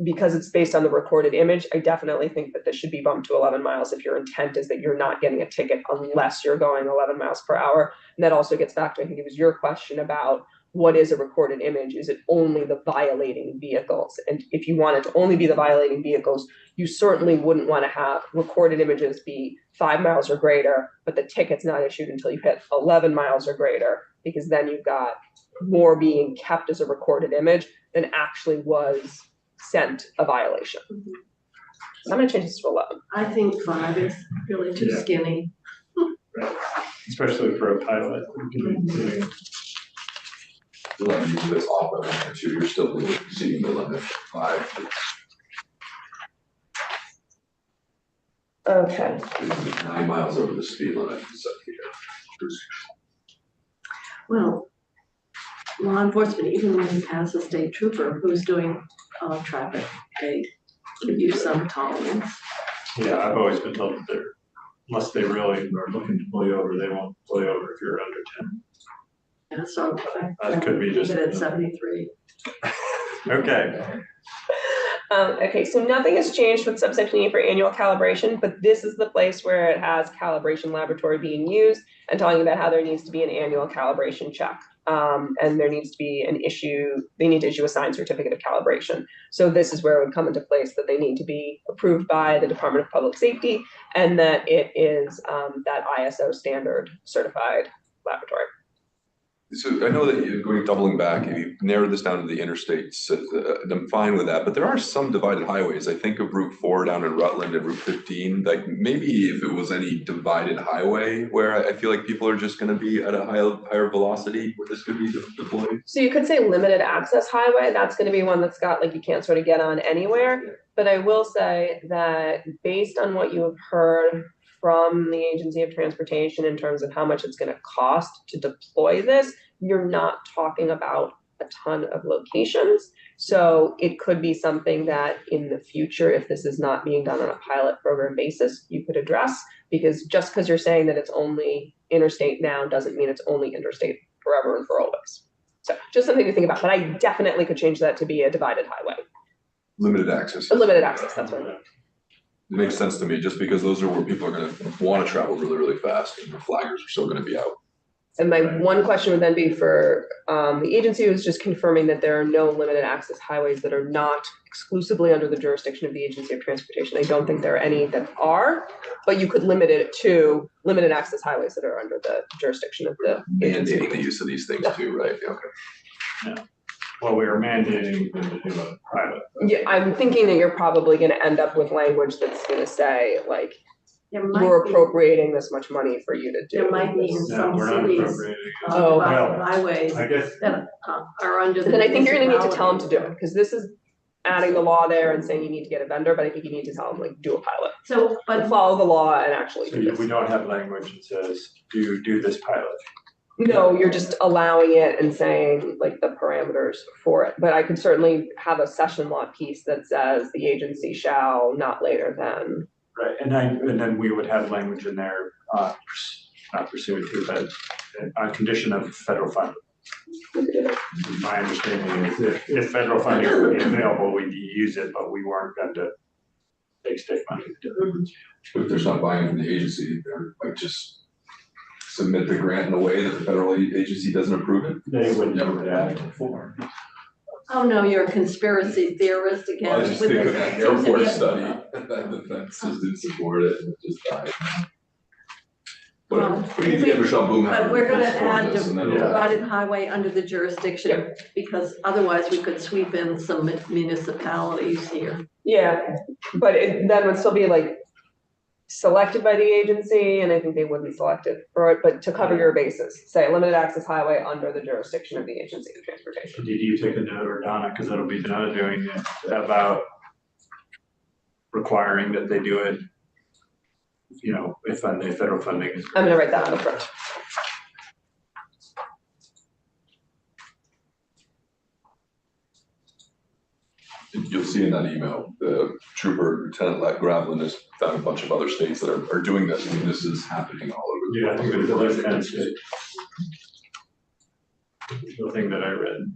because it's based on the recorded image, I definitely think that this should be bumped to 11 miles if your intent is that you're not getting a ticket unless you're going 11 miles per hour. And that also gets back to, I think it was your question about what is a recorded image? Is it only the violating vehicles? And if you want it to only be the violating vehicles, you certainly wouldn't want to have recorded images be 5 miles or greater, but the ticket's not issued until you hit 11 miles or greater, because then you've got more being kept as a recorded image than actually was sent a violation. So I'm gonna change this to 11. I think 5 is really too Yeah. skinny. Right. Especially for a pilot. You'll have to use this off of it, too. You're still exceeding the limit of 5. Okay. 9 miles over the speed limit. So, Well, law enforcement, even when you pass a state trooper who's doing traffic, they give you some tolerance. Yeah, I've always been told that they're, unless they really are looking to pull you over, they won't pull you over if you're under 10. Yeah, so That could be just. keep it at 73. Okay. Okay, so nothing has changed with subsection E for annual calibration, but this is the place where it has calibration laboratory being used and talking about how there needs to be an annual calibration check. And there needs to be an issue, they need to issue a signed certificate of calibration. So this is where it would come into place that they need to be approved by the Department of Public Safety and that it is that ISO standard certified laboratory. So I know that you're going doubling back, you narrowed this down to the interstates, and I'm fine with that, but there are some divided highways. I think of Route 4 down in Rutland and Route 15, like maybe if it was any divided highway where I feel like people are just gonna be at a higher velocity, where this could be deployed. So you could say limited access highway, that's gonna be one that's got like you can't sort of get on anywhere. But I will say that based on what you have heard from the Agency of Transportation in terms of how much it's gonna cost to deploy this, you're not talking about a ton of locations. So it could be something that in the future, if this is not being done on a pilot program basis, you could address, because just because you're saying that it's only interstate now doesn't mean it's only interstate forever and for always. So just something to think about, but I definitely could change that to be a divided highway. Limited access. A limited access, that's what I meant. It makes sense to me, just because those are where people are gonna wanna travel really, really fast, and the flaggers are still gonna be out. And my one question would then be for the agency was just confirming that there are no limited access highways that are not exclusively under the jurisdiction of the Agency of Transportation. I don't think there are any that are, but you could limit it to limited access highways that are under the jurisdiction of the agency. Mandating the use of these things too, right? Okay. Yeah. Well, we are mandating them to do a pilot. Yeah, I'm thinking that you're probably gonna end up with language that's gonna say like, we're appropriating this much money for you to do. There might be in No, some we're not cities, appropriating. Oh, divided well, highways I guess, that are under the. Then I think you're gonna need to tell them to do municipality. it, because this is adding the law there and saying you need to get a vendor, but I think you need to tell them like, do a pilot. So, But but follow the law and actually so do this. we don't have language that says, do this pilot. No, you're just allowing it and saying like the parameters for it, but I could certainly have a session law piece that says the agency shall not later than. Right, and then we would have language in there, not pursuant to, but on condition of federal funding. My understanding is if federal funding were available, we'd use it, but we weren't going to take state money to do it. But if there's not buying from the agency, they might just submit the grant in a way that the federal agency doesn't approve it. They would never have before. oh no, you're a conspiracy theorist again. Well, I just with think of this. that airport study, that the feds just didn't support it and it just died. But we need to get Michelle Bloom. But we're gonna add this and then the it'll- divided highway under the jurisdiction, because otherwise we could sweep in some municipalities here. Yeah, but it then would still be like selected by the agency, and I think they wouldn't select it for it, but to cover your bases, say limited access highway under the jurisdiction of the Agency of Transportation. Did you take a note, or Donna, because that'll be Donna doing it, about requiring that they do it, you know, if federal funding is. I'm gonna write that on the front. You'll see in that email, the trooper, Lieutenant Gravelin has found a bunch of other states that are doing this. I mean, this is happening all over. Yeah, I think it was the left hand state. The thing that I read.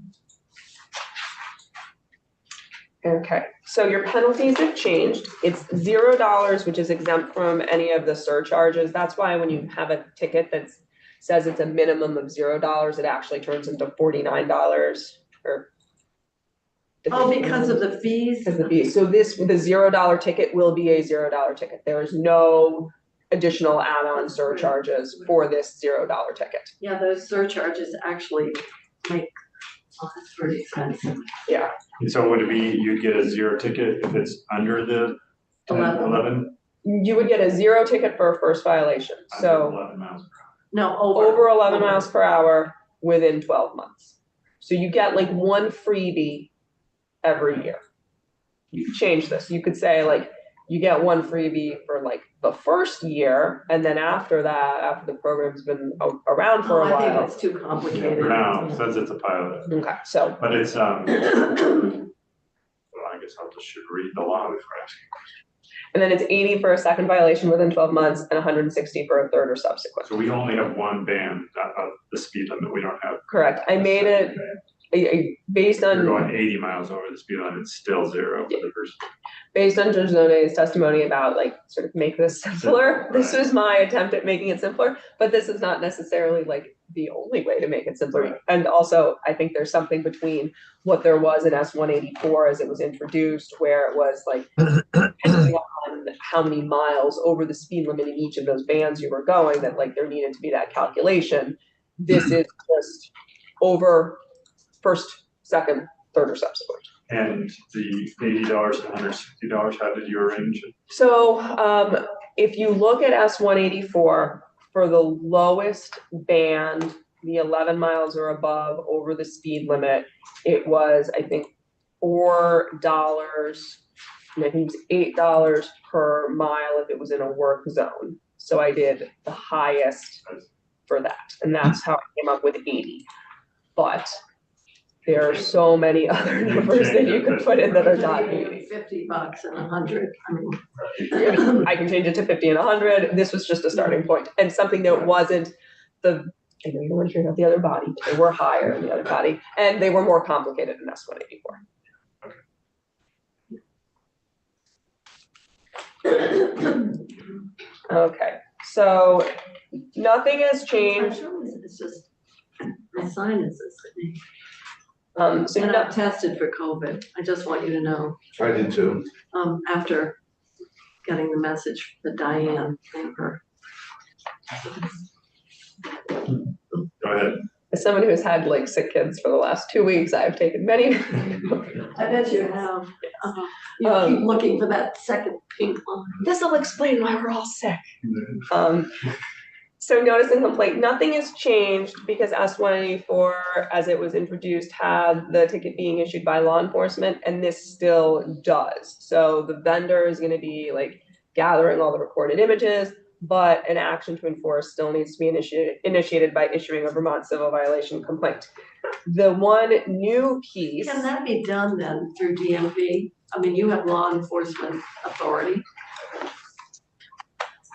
Okay, So your penalties have changed. It's $0, which is exempt from any of the surcharges. That's why when you have a ticket that says it's a minimum of $0, it actually turns into $49 or. Oh, because of the fees? Because of the fees. So the $0 ticket will be a $0 ticket. There is no additional add-on surcharges for this $0 ticket. Yeah, those surcharges actually make, oh, that's pretty expensive. Yeah. And so would it be, you'd get a 0 ticket if it's under the 11? You would get a 0 ticket for a first violation. Under So 11 miles per hour. No, over 11 miles per hour within 12 months. So you get like one freebie every year. You could change this. You could say like, you get one freebie for like the first year, and then after that, after the program's been around for a I think while. that's too complicated. No, says it's a pilot. Okay, so. But it's, well, I guess I just should read the law before asking. And then it's 80 for a second violation within 12 months and 160 for a third or subsequent. So we only have one band of the speed limit. We don't have. Correct. I made it based on. You're going 80 miles over the speed limit, it's still 0 for the person. Based on Judge Zone's testimony about like sort of make this simpler. Right. This was my attempt at making it simpler, but this is not necessarily like the only way to make it simpler. Right. And also, I think there's something between what there was in S-184 as it was introduced, where it was like depending on how many miles over the speed limit in each of those bands you were going, that like there needed to be that calculation. This is just over first, second, third, or subsequent. And the $80 and $160, how did you arrange it? So if you look at S-184, for the lowest band, the 11 miles or above over the speed limit, it was, I think, $4, and I think it was $8 per mile if it was in a work zone. So I did the highest for that, and that's how I came up with 80. But there are so many other numbers that you could put in that are not 80. $50 and 100. I mean, I can change it to 50 and 100. This was just a starting point, and something that wasn't the. I know you don't want to hear about the other body. They were higher in the other body, and they were more complicated in S-184. Okay, so nothing has changed. It's just, my sinus is. So And no, I'm tested for COVID. I just want you to know. I did too. After getting the message that Diane gave her. Go ahead. as someone who's had like sick kids for the last 2 weeks, I've taken many. I bet you have. You keep looking for that second pink line. This will explain why we're all sick. So notice and complaint, nothing has changed because S-184, as it was introduced, had the ticket being issued by law enforcement, and this still does. So the vendor is going to be like gathering all the recorded images, but an action to enforce still needs to be initiated by issuing a Vermont civil violation complaint. The one new piece. Can that be done then through DMV? I mean, you have law enforcement authority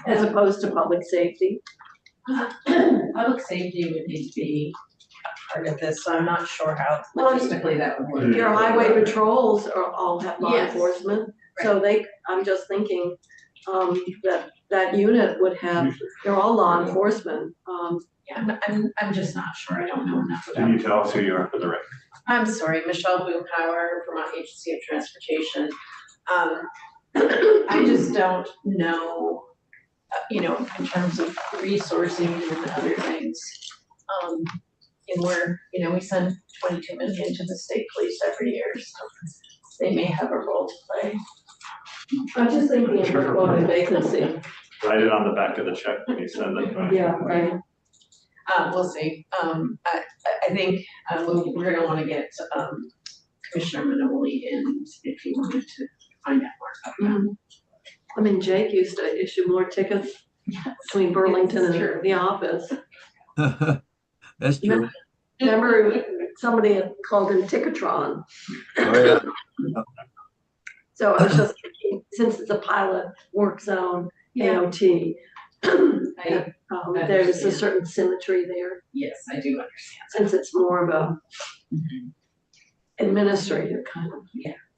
as opposed to public safety. Public safety would need to be part of this, so I'm not sure how logistically that would work. Your highway patrols are all have law Yes. enforcement, so I'm just thinking, that unit would have, they're all law enforcement, Yeah, I'm just not sure, I don't know enough Can you about. tell us who you are for the record? I'm sorry, Michelle Boompower, Vermont Agency of Transportation. I just don't know, in terms of resourcing and other things. And we send 22 million to the state police every year, so they may have a role to play. I'm just thinking of the open vacancy. Write it on the back of the check when you send it. Yeah, right. We'll see. I think we're gonna wanna get Commissioner Manoli in if he wanted to find out more about that. I mean, Jake used to issue more tickets between Burlington and the office. That's true. Remember, somebody had called him Ticketron. Oh, yeah. So I was just thinking, since it's a pilot work zone, AOT, there's a certain symmetry there, Yes, I do understand. since it's more of a administrative kind of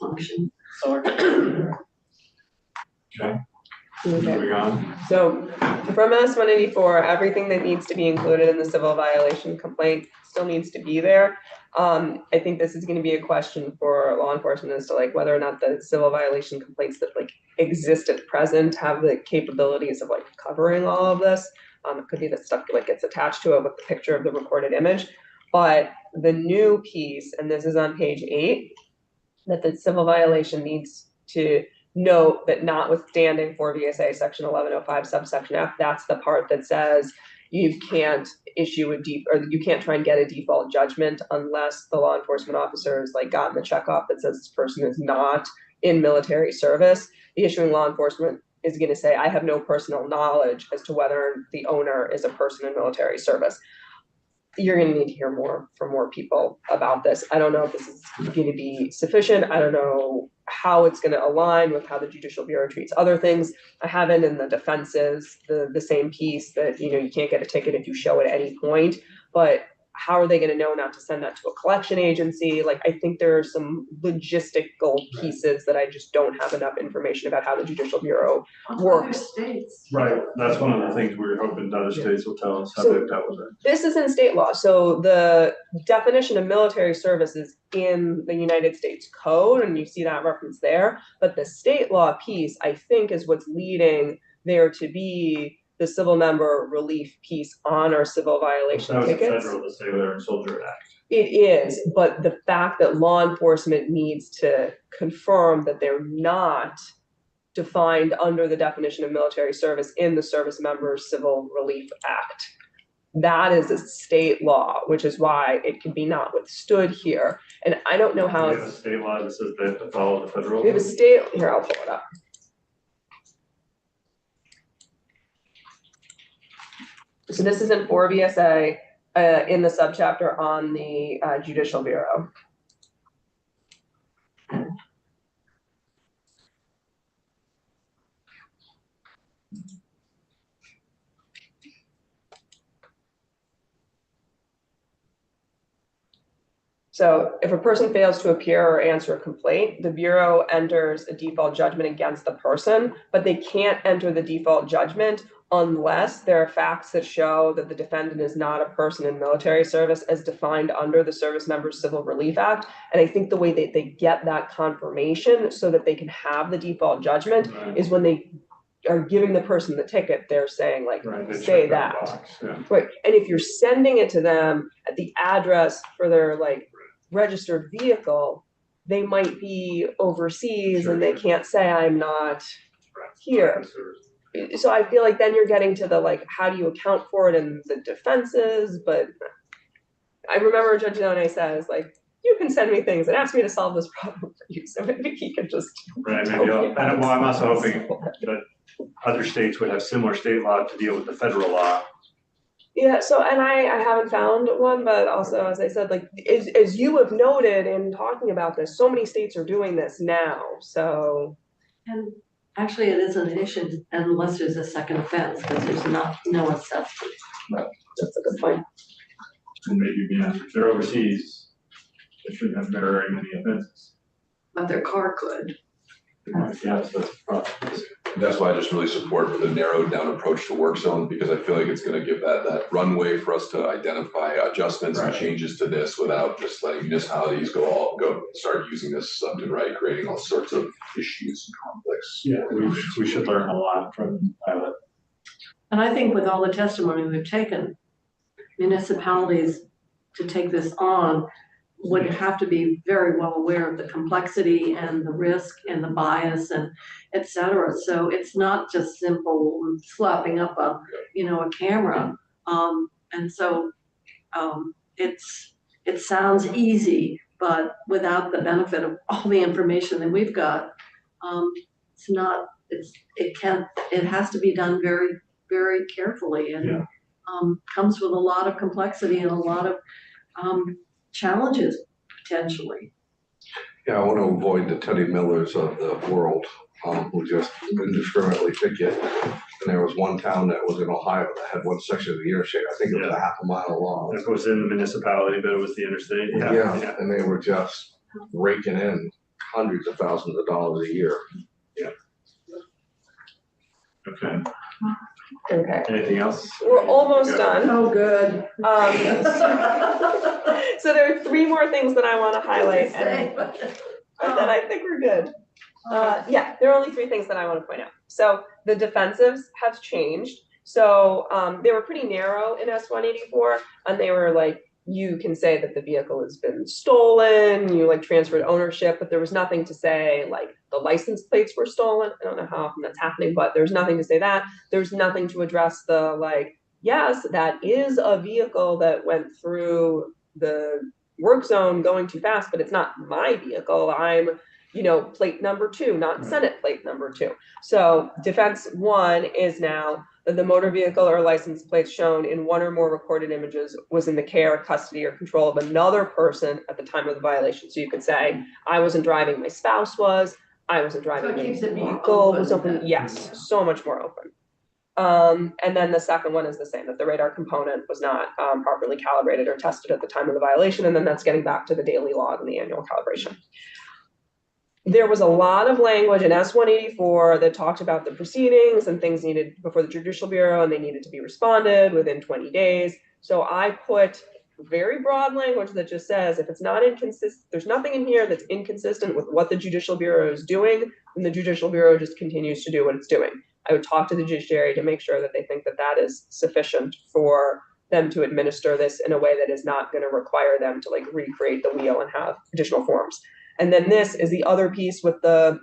function. So we're good. Okay, Okay. moving on. So from S 184, everything that needs to be included in the civil violation complaint still needs to be there. I think this is gonna be a question for law enforcement as to like whether or not the civil violation complaints that like exist at present have the capabilities of like covering all of this. It could be that stuff like gets attached to it with the picture of the recorded image. But the new piece, and this is on page 8, that the civil violation needs to note that notwithstanding 4 VSA section 1105 subsection F, that's the part that says you can't issue or you can't try and get a default judgment unless the law enforcement officer has like gotten the checkoff that says this person is not in military service. The issuing law enforcement is going to say, I have no personal knowledge as to whether the owner is a person in military service. You're going to need to hear more from more people about this. I don't know if this is going to be sufficient. I don't know how it's going to align with how the Judicial Bureau treats other things. I haven't in the defenses, the same piece that, you know, you can't get a ticket if you show at any point, but how are they going to know not to send that to a collection agency? Like, I think there are some logistical pieces that I just don't have enough information about how the Judicial Bureau works. Right, that's one of the things we were hoping other states will tell us how they've dealt with it. This is in state law. So the definition of military service is in the United States Code, and you see that reference there. But the state law piece, I think, is what's leading there to be the civil member relief piece on our civil violation That was tickets. federal to say whether in Soldier Act. It is, but the fact that law enforcement needs to confirm that they're not defined under the definition of military service in the Service Members Civil Relief Act. That is a state law, which is why it can be not withstood here. And I don't know how We have a state law that says they have to follow the federal. we have a state, here, I'll pull it up. So this is in 4 VSA in the subchapter on the Judicial Bureau. So if a person fails to appear or answer a complaint, the Bureau enters a default judgment against the person, but they can't enter the default judgment unless there are facts that show that the defendant is not a person in military service as defined under the Service Members Civil Relief Act. And I think the way that they get that confirmation so that they can have the default judgment is when they are giving the person the ticket, they're saying like, They say check that. box, yeah. Right, and if you're sending it to them at the address for their like registered vehicle, they might be overseas and they can't say I'm not here. So I feel like then you're getting to the like, how do you account for it in the defenses? But I remember Judge Donay says like, you can send me things and ask me to solve this problem for you. So maybe he could just. Right, maybe, well, I'm also hoping that other states would have similar state law to deal with the federal law. Yeah, so, and I haven't found one, but also, as I said, like, as you have noted in talking about this, so many states are doing this now, so. And actually, it isn't an issue unless there's a second offense, because there's no exception. That's a good point. And maybe, yeah, if they're overseas, they shouldn't have very many offenses. But their car could. Yes, that's the problem. That's why I just really support the narrowed down approach to work zone, because I feel like it's gonna give that runway for us to identify adjustments and changes to this without just letting municipalities go start using this subject, right, creating all sorts of issues and conflicts. Yeah, we should learn a lot from the pilot. And I think with all the testimony we've taken, municipalities to take this on would have to be very well aware of the complexity and the risk and the bias and et cetera. So it's not just simple slapping up a camera. And so it sounds easy, but without the benefit of all the information that we've got, it has to be done very, very carefully and comes with a lot of complexity and a lot of challenges potentially. Yeah, I want to avoid the Teddy Millers of the world who just indiscriminately picket. And there was one town that was in Ohio that had one section of the interstate, I think it was a half a mile long. It was in the municipality, but it was the interstate. Yeah, and they were just raking in hundreds of thousands of dollars a year. Okay, Okay, anything else? we're almost done. Oh, good. So there are three more things that I want to highlight, and then I think we're good. Yeah, there are only three things that I want to point out. So the defensives have changed. So they were pretty narrow in S-184, and they were like, you can say that the vehicle has been stolen, you like transferred ownership, but there was nothing to say like the license plates were stolen. I don't know how often that's happening, but there's nothing to say that. There's nothing to address the like, yes, that is a vehicle that went through the work zone going too fast, but it's not my vehicle. I'm, plate number 2, not Senate plate number 2. So defense 1 is now that the motor vehicle or license plate shown in one or more recorded images was in the care, custody, or control of another person at the time of the violation. So you could say, I wasn't driving, my spouse was, I wasn't driving, So it keeps the it more vehicle was open open. then. Yes, so much more open. And then the second one is the same, that the radar component was not properly calibrated or tested at the time of the violation. And then that's getting back to the daily log and the annual calibration. There was a lot of language in S-184 that talked about the proceedings and things needed before the Judicial Bureau, and they needed to be responded within 20 days. So I put very broad language that just says, if it's not inconsistent, there's nothing in here that's inconsistent with what the Judicial Bureau is doing, then the Judicial Bureau just continues to do what it's doing. I would talk to the judiciary to make sure that they think that that is sufficient for them to administer this in a way that is not going to require them to like recreate the wheel and have additional forms. And then this is the other piece with the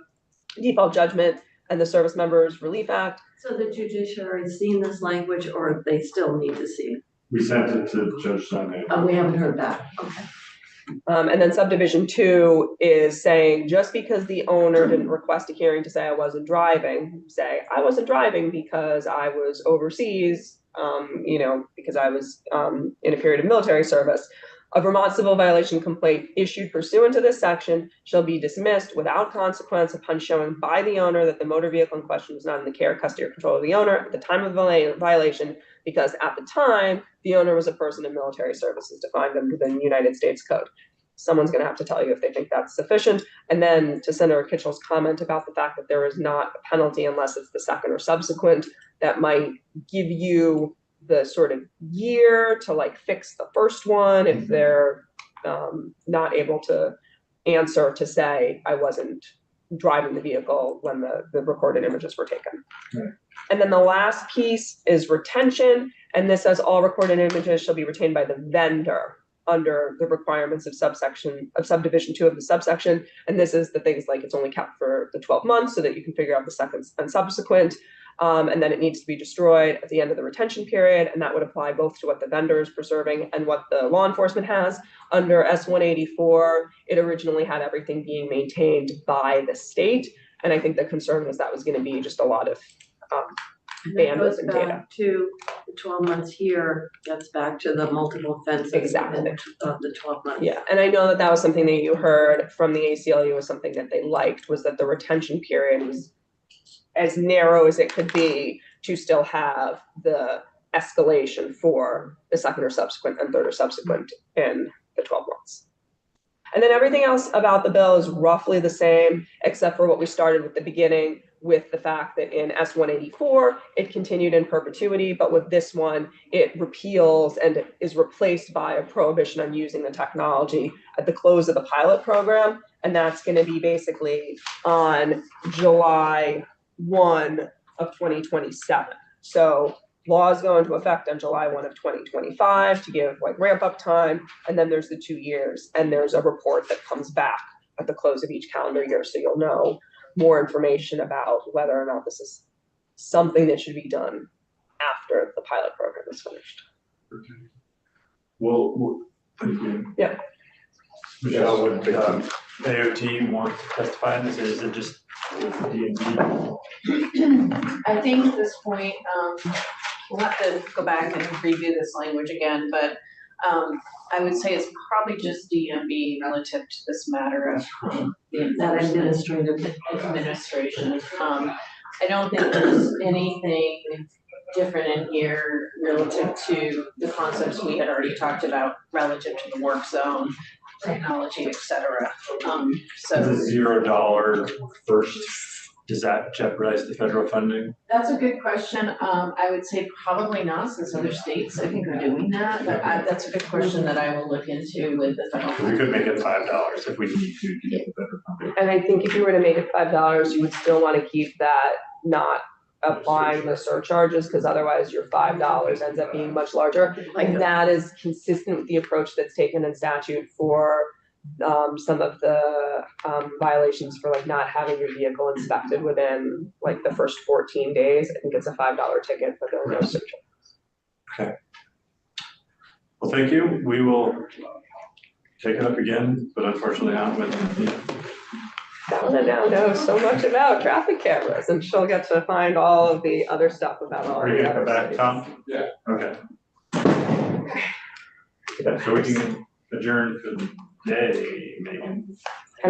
default judgment and the Service Members Relief Act. So the judiciary has seen this language, or they still need to see it? We sent it to Judge Sunday. Oh, we haven't heard that, okay. And then subdivision 2 is saying, just because the owner didn't request a hearing to say I wasn't driving, say I wasn't driving because I was overseas, because I was in a period of military service. A Vermont civil violation complaint issued pursuant to this section shall be dismissed without consequence upon showing by the owner that the motor vehicle in question was not in the care, custody, or control of the owner at the time of the violation, because at the time, the owner was a person in military service as defined under the United States Code. Someone's going to have to tell you if they think that's sufficient. And then to Senator Kitchell's comment about the fact that there is not a penalty unless it's the second or subsequent, that might give you the sort of year to like fix the first one if they're not able to answer to say I wasn't driving the vehicle when the recorded images were taken. Right. And then the last piece is retention, and this says all recorded images shall be retained by the vendor under the requirements of subdivision 2 of the subsection. And this is the things like it's only kept for the 12 months so that you can figure out the second and subsequent. And then it needs to be destroyed at the end of the retention period. And that would apply both to what the vendor is preserving and what the law enforcement has. Under S-184, it originally had everything being maintained by the state. And I think the concern was that was going to be just a lot of bandwidth and data. Back to the 12 months here, gets back to the multiple offenses. Exactly. Of the 12 months. Yeah, and I know that that was something that you heard from the ACLU was something that they liked, was that the retention period was as narrow as it could be to still have the escalation for the second or subsequent and third or subsequent in the 12 months. And then everything else about the bill is roughly the same, except for what we started with the beginning, with the fact that in S-184, it continued in perpetuity, but with this one, it repeals and is replaced by a prohibition on using the technology at the close of the pilot program. And that's going to be basically on July 1 of 2027. So laws go into effect on July 1 of 2025 to give like ramp up time. And then there's the 2 years, and there's a report that comes back at the close of each calendar year. So you'll know more information about whether or not this is something that should be done after the pilot program is finished. Okay. Well, thank you. Yeah. Michelle, would AOT want to testify on this, or is it just DMV? I think at this point, we'll have to go back and review this language again, but I would say it's probably just DMV relative to this matter of the That administrative. administration. I don't think there's anything different in here relative to the concepts we had already talked about relative to the work zone. technology, et cetera. The So $0 first, does that jeopardize the federal funding? that's a good question. I would say probably not, since other states, I think, are doing that, but that's a good question that I will look into with the federal. We could make it $5 if we need to get the federal funding. And I think if you were to make it $5, you would still want to keep that not applying the surcharges, because otherwise your $5 ends up being much larger. And that is consistent with the approach that's taken in statute for some of the violations for like not having your vehicle inspected within like the first 14 days. I think it's a $5 ticket, but there's no surcharge. Okay. Well, thank you. We will take it up again, but unfortunately not with Donna now knows so much about traffic cameras, and she'll get to find all of the other stuff about all Are you the gonna come other back, cities. Tom? Yeah. Okay. Yeah, so we can adjourn for the day, maybe.